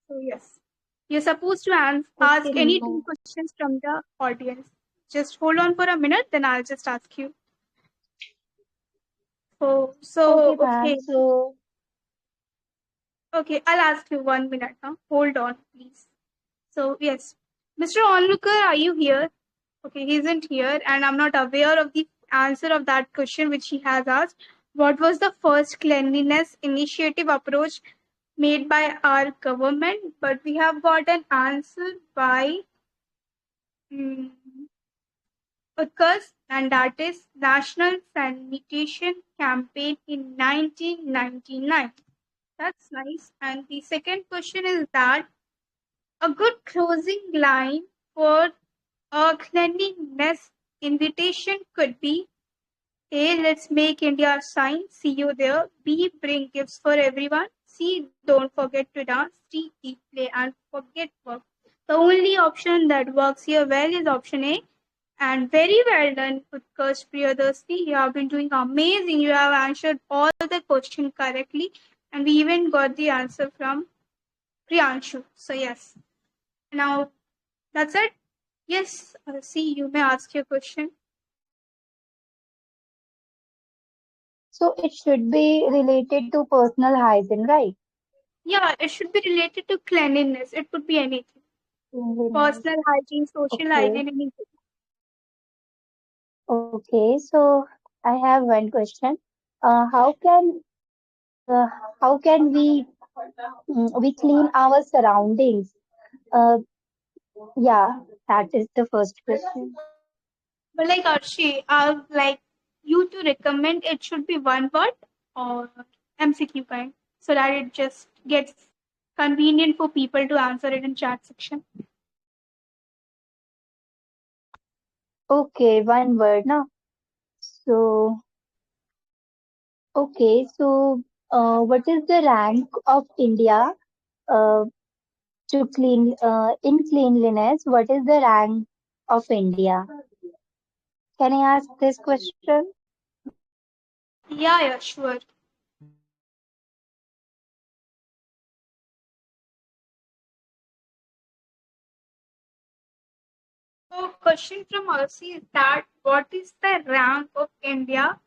So yes. You're supposed to ask Okay, any two ma'am. questions from the audience. Just hold on for a minute, then I'll just ask you. Okay, Okay. ma'am. So, Okay, I'll ask you 1 minute now. Hold on, please. So yes. Mr. Onlooker, are you here? Okay, he isn't here, and I'm not aware of the answer of that question which he has asked. What was the first cleanliness initiative approach made by our government? But we have got an answer by mm, Utkarsh, and that is National Sanitation Campaign in 1999. That's nice. And the second question is that a good closing line for a cleanliness invitation could be A. Let's make India shine. See you there. B. Bring gifts for everyone. C. Don't forget to dance. D. Eat, play, and forget work. The only option that works here well is option A. And very well done, Utkarsh Priyadarshi. You have been doing amazing. You have answered all the questions correctly. And we even got the answer from Priyanshu. So, yes. Now, that's it. Yes, see, you may ask your question. so it should be related to personal hygiene, right? Yeah, it should be related to cleanliness. It could be anything. Cleanliness. Personal hygiene, social Okay. hygiene, anything. Okay. So I have one question. How can uh, how can we clean our surroundings? Uh, yeah, that is the first question. But like Arshi, I would like you to recommend it should be one word or MCQ kind so that it just gets convenient for people to answer it in chat section. Okay, one word now. So okay, so what is the rank of India uh, to in cleanliness? What is the rank of India? Can I ask this question? Yeah, sure. So question from Arsi is that what is the rank of India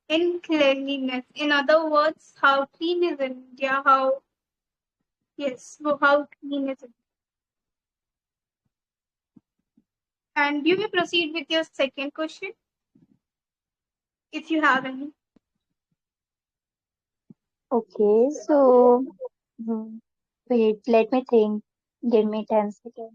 in cleanliness? In other words, how clean is India? How clean is it? And you may proceed with your second question if you have any. Okay, so hmm, wait, let me think. Give me 10 seconds.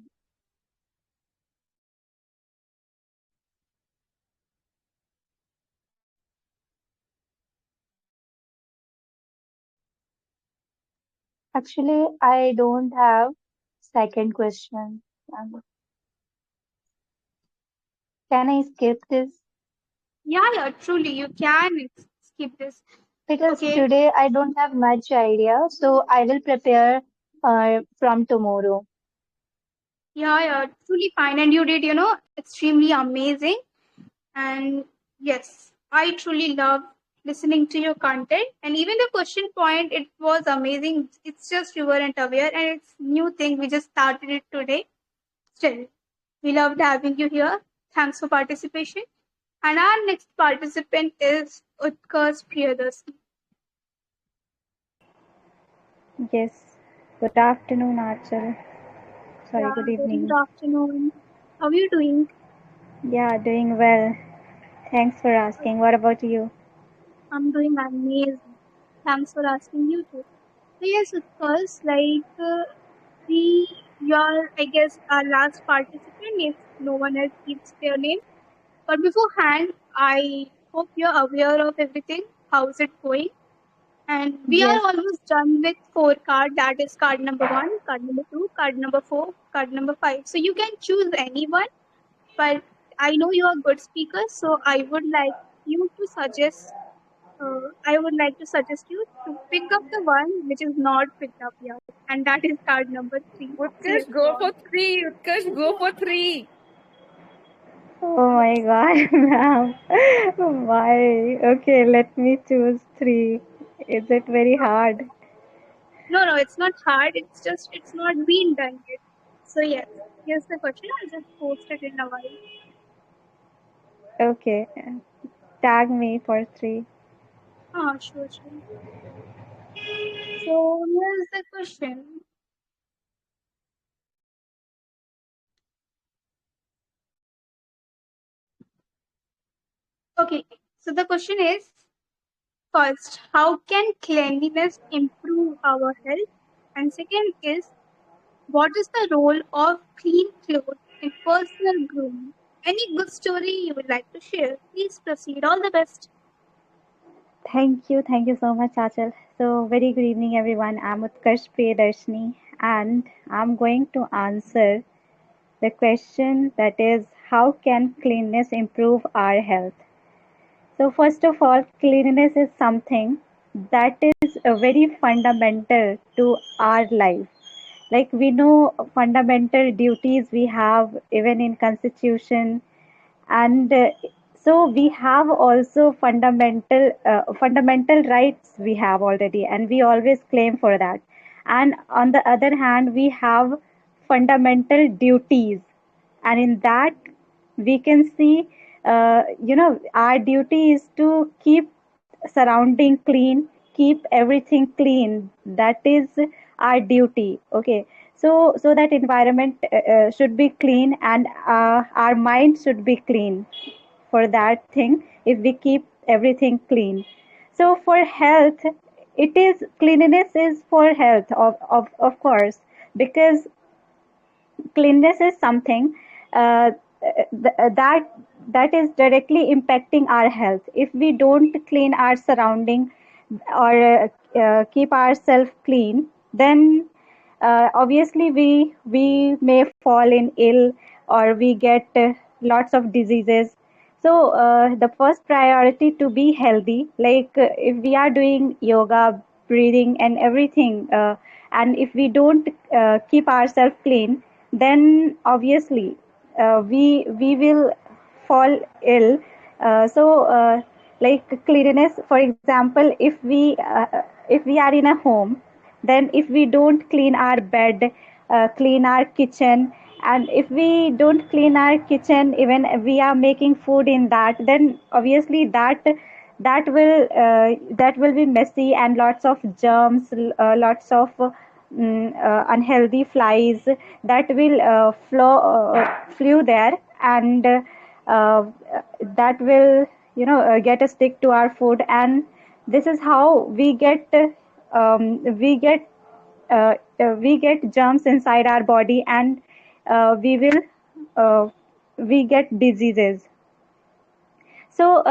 Actually, I don't have second question. Can I skip this? Yeah, truly, you can skip this. Because Okay, today I don't have much idea, so I will prepare from tomorrow. yeah, truly fine. And you did, extremely amazing. And yes, I truly love listening to your content. And even the question point, it was amazing. It's just you weren't aware, and it's new thing. We just started it today. Still, we loved having you here. Thanks for participation. And our next participant is Utkarsh Priyadarshini. Yes. Good afternoon, Aanchal. Sorry, Yeah, good very evening. good afternoon. How are you doing? Yeah, doing well. Thanks for asking. What about you? I'm doing amazing. Thanks for asking you too. So yes, of course, you're, I guess, our last participant if no one else gives their name. But beforehand, I hope you're aware of everything. How's it going? And we are Yes. almost done with four cards. That is card number one, card number two, card number four, card number five. So you can choose any one. But I know you are good speakers, so you to suggest. I would like to suggest you to pick up the one which is not picked up yet, and that is card number three. So Utkarsh, yes, go for three. Utkarsh, go for three. Oh my God, ma'am. Why? Okay, let me choose three. Is it very hard? no, it's not hard. It's just it's not been done yet. So yes, here's the question. I'll just post it in a while. Okay. Tag me for three. Sure, sure. So here's the question. Okay, so the question is first, how can cleanliness improve our health? And second is, what is the role of clean clothes in personal grooming? Any good story you would like to share? Please proceed. All the best. Thank you. Thank you so much, Achal. So, very good evening, everyone. I'm Utkarsh Priyadarshini, and I'm going to answer the question that is, how can cleanliness improve our health? So, first of all, cleanliness is something that is very fundamental to our life. Like we know fundamental duties we have even in constitution, and so we have also fundamental rights we have already, and we always claim for that. And on the other hand, we have fundamental duties, and in that we can see our duty is to keep surrounding clean, keep everything clean. That is our duty. Okay, so that environment should be clean, and our mind should be clean for that thing if we keep everything clean. So for health, it is cleanliness is for health of course, because cleanliness is something uh, that is directly impacting our health. If we don't clean our surrounding or keep ourselves clean, then obviously we may fall in ill, or we get lots of diseases. So the first priority to be healthy, like if we are doing yoga, breathing, and everything, and if we don't keep ourselves clean, then obviously we will fall ill. So like cleanliness, for example, if we are in a home, then if we don't clean our bed, clean our kitchen, and if we don't clean our kitchen, even we are making food in that, then obviously that will be messy, and lots of germs, lots of unhealthy flies that will flew there, and that will get a stick to our food, and this is how um, we get we get germs inside our body, and we will uh, we get diseases. So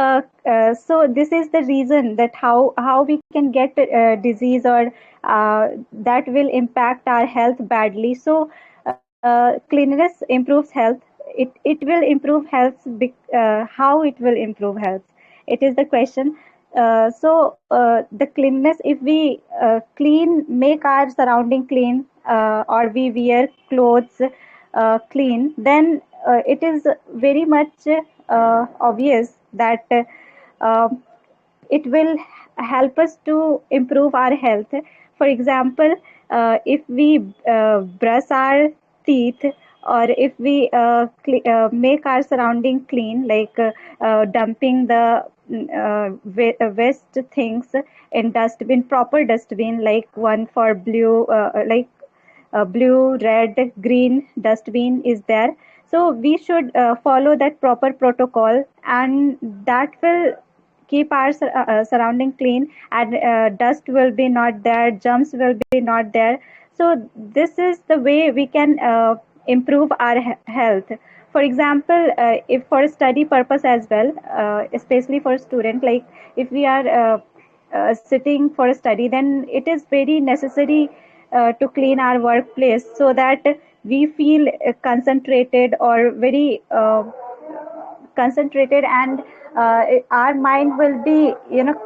this is the reason that how we can get disease, or that will impact our health badly. So cleanliness improves health. It will improve health. How it will improve health? It is the question. The cleanliness, if we make our surrounding clean, or we wear clothes clean, then it is very much obvious that uh, it will help us to improve our health. For example, if we brush our teeth, or if we make our surrounding clean, like dumping the waste things in dustbin, proper dustbin, like one for blue, like blue, red, green dustbin is there. So we should follow that proper protocol, and that will keep our surrounding clean, and dust will be not there, germs will be not there. So this is the way we can improve our health. For example, if for study purpose as well, especially for student, like if we are sitting for a study, then it is very necessary to clean our workplace so that we feel concentrated or very concentrated, and our mind will be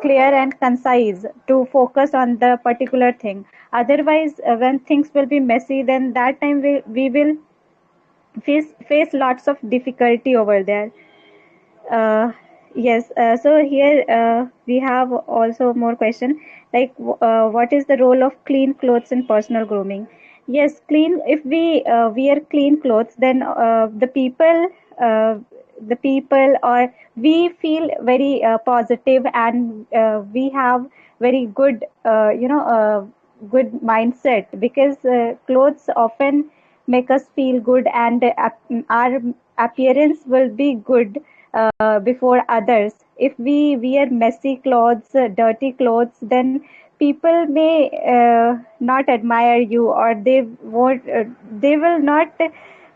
clear and concise to focus on the particular thing. Otherwise, when things will be messy, then that time we will face lots of difficulty over there. uh, yes, so here we have also more question, like what is the role of clean clothes in personal grooming? Yes, clean. If we wear clean clothes, then uh, the people, or we feel very positive, and we have very good, good mindset, because clothes often make us feel good, and our appearance will be good before others. If we wear messy clothes, dirty clothes, then people may not admire you, or they will not,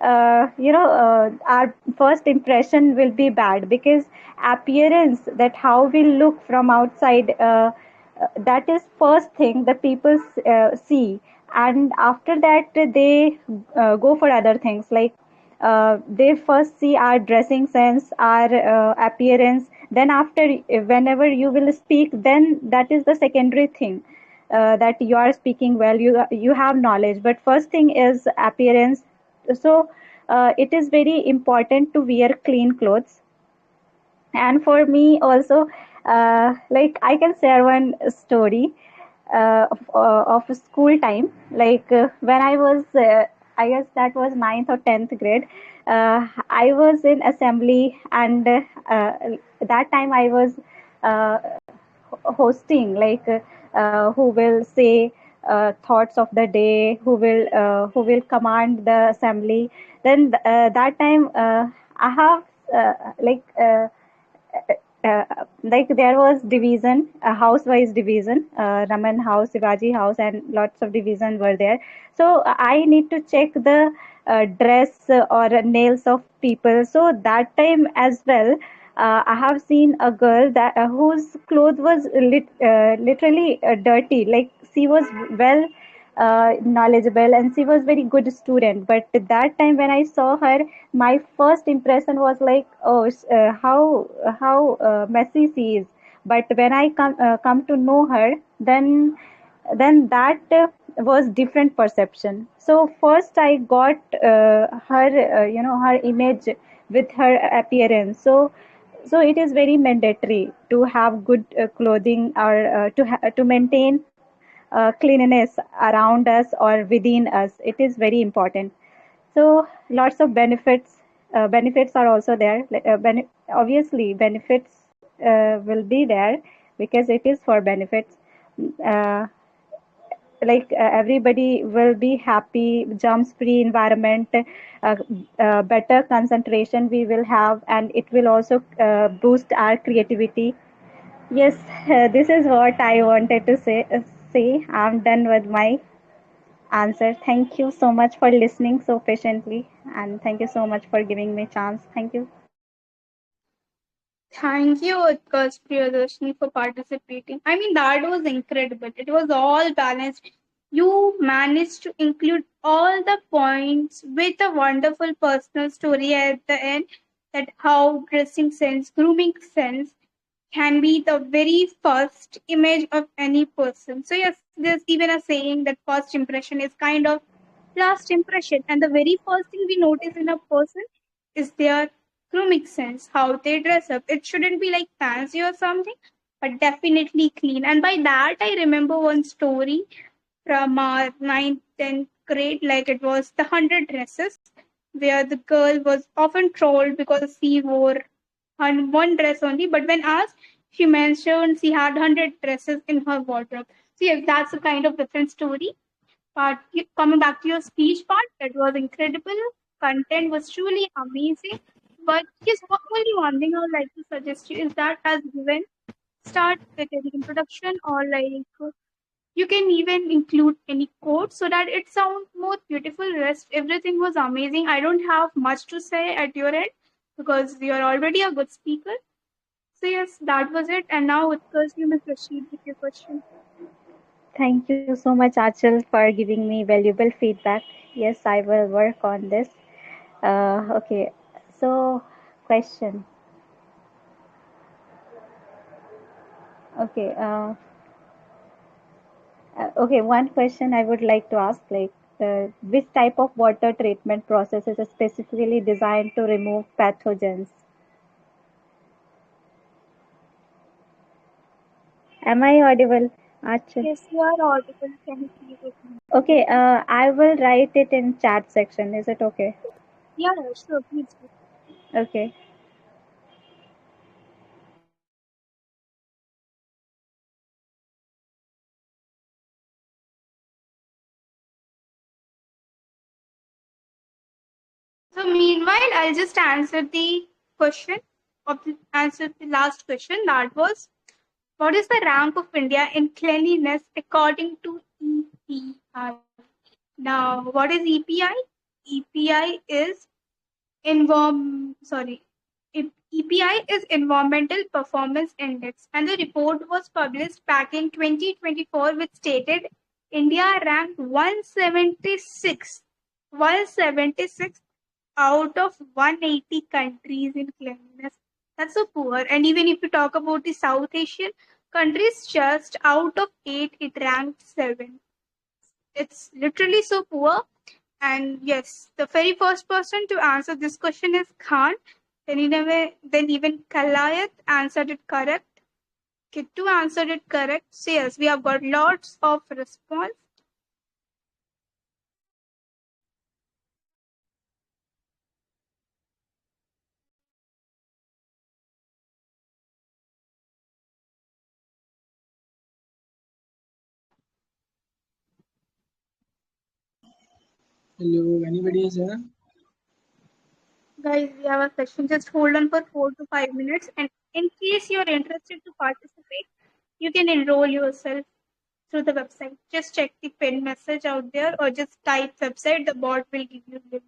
our first impression will be bad, because appearance, that how we look from outside, that is first thing the people see, and after that they go for other things, like they first see our dressing sense, our appearance, then after, whenever you will speak, then that is the secondary thing, that you are speaking well, you have knowledge, but first thing is appearance. So it is very important to wear clean clothes. And for me also, like I can share one story of school time, like when I was I guess that was ninth or 10th grade. I was in assembly, and that time I was uh, hosting, like who will say thoughts of the day, who will command the assembly. Then that time I have like like there was division, a house wise division, Raman house, Shivaji house, and lots of division were there. So I need to check the dress or nails of people. So that time as well, I have seen a girl that whose clothes was literally dirty, like she was well knowledgeable, and she was very good student, but at that time when I saw her, my first impression was like, oh, how messy she is. But when I come to know her, then that was different perception. So first I got her, her image with her appearance. So it is very mandatory to have good clothing, or to maintain cleanliness around us or within us. It is very important. So lots of benefits are also there. Obviously benefits will be there, because it is for benefits. uh, like everybody will be happy, germs free environment, better concentration we will have, and it will also boost our creativity. Yes, this is what I wanted to say. I'm done with my answer. Thank you so much for listening so patiently, and thank you so much for giving me chance. Thank you. Thank you, Utkarsh Priyadarshini, for participating. I mean, that was incredible. It was all balanced. You managed to include all the points with a wonderful personal story at the end, that how dressing sense, grooming sense can be the very first image of any person. So, yes, there's even a saying that first impression is kind of last impression. And the very first thing we notice in a person is their grooming sense, how they dress up. It shouldn't be like fancy or something, but definitely clean. And by that, I remember one story from our ninth, 10th grade, like it was the 100 dresses. where the girl was often trolled because she wore one dress only, but when asked, she mentioned she had 100 dresses in her wardrobe. So, yes, that's a kind of different story. But coming back to your speech part, it was incredible. Content was truly amazing. But yes, only one thing I would like to suggest you is that as given, start with any introduction or like you can even include any quote so that it sounds more beautiful. Rest everything was amazing. I don't have much to say at your end because you are already a good speaker. So yes, that was it. And now, Utkarsh, you may proceed with your question. Thank you so much, Achal, for giving me valuable feedback. Yes, I will work on this. Okay, so question. Okay, okay. One question I would like to ask, like, which type of water treatment process is specifically designed to remove pathogens? Am I audible, Achal? Yes, you are audible. Can you please repeat? Okay, I will write it in chat section. Is it okay? Yeah, yeah, sure, please do. Okay. So meanwhile, I'll just answer the question answer the last question. That was, what is the rank of India in cleanliness according to EPI? Now, what is EPI? EPI is EPI is Environmental Performance Index, and the report was published back in 2024, which stated India ranked 176 out of 180 countries in cleanliness. That's so poor. And even if you talk about the South Asian countries, just out of 8, it ranked 7. It's literally so poor. And yes, the very first person to answer this question is Khan. Then even Kalayat answered it correct. Kittu answered it correct. So yes, we have got lots of response. Hello, anybody is there? Guys, we have a session. Just hold on for 4 to 5 minutes. And in case you're interested to participate, you can enroll yourself through the website. Just check the pinned message out there or just type website. The bot will give you the link.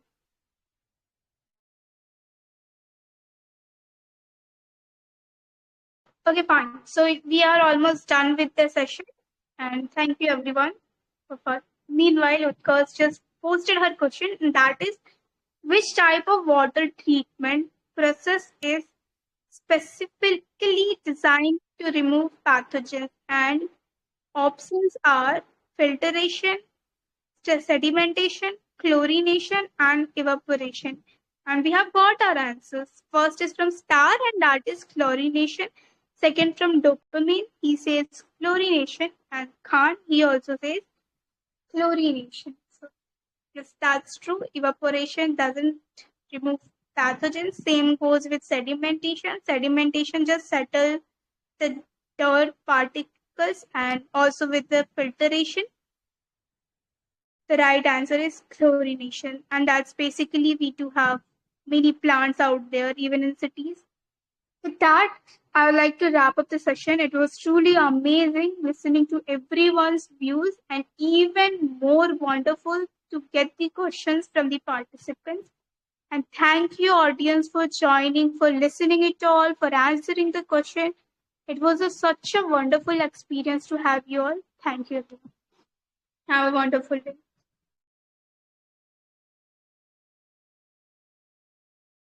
Okay, fine. So we are almost done with the session. And thank you everyone. Meanwhile, Utkarsh just posted her question, and that is, which type of water treatment process is specifically designed to remove pathogens? And options are filtration, sedimentation, chlorination, and evaporation. And we have got our answers. First is from Star, and that is chlorination. Second from Dopamine, he says chlorination. And Khan, he also says chlorination. So, yes, that's true. Evaporation doesn't remove pathogens. Same goes with sedimentation. Sedimentation just settles the dirt particles, and also with the filtration. The right answer is chlorination, and that's basically we do have many plants out there, even in cities. With that, I would like to wrap up the session. It was truly amazing listening to everyone's views, and even more wonderful to get the questions from the participants. And thank you, audience, for joining, for listening it all, for answering the question. It was such a wonderful experience to have you all. Thank you, everyone. Have a wonderful day.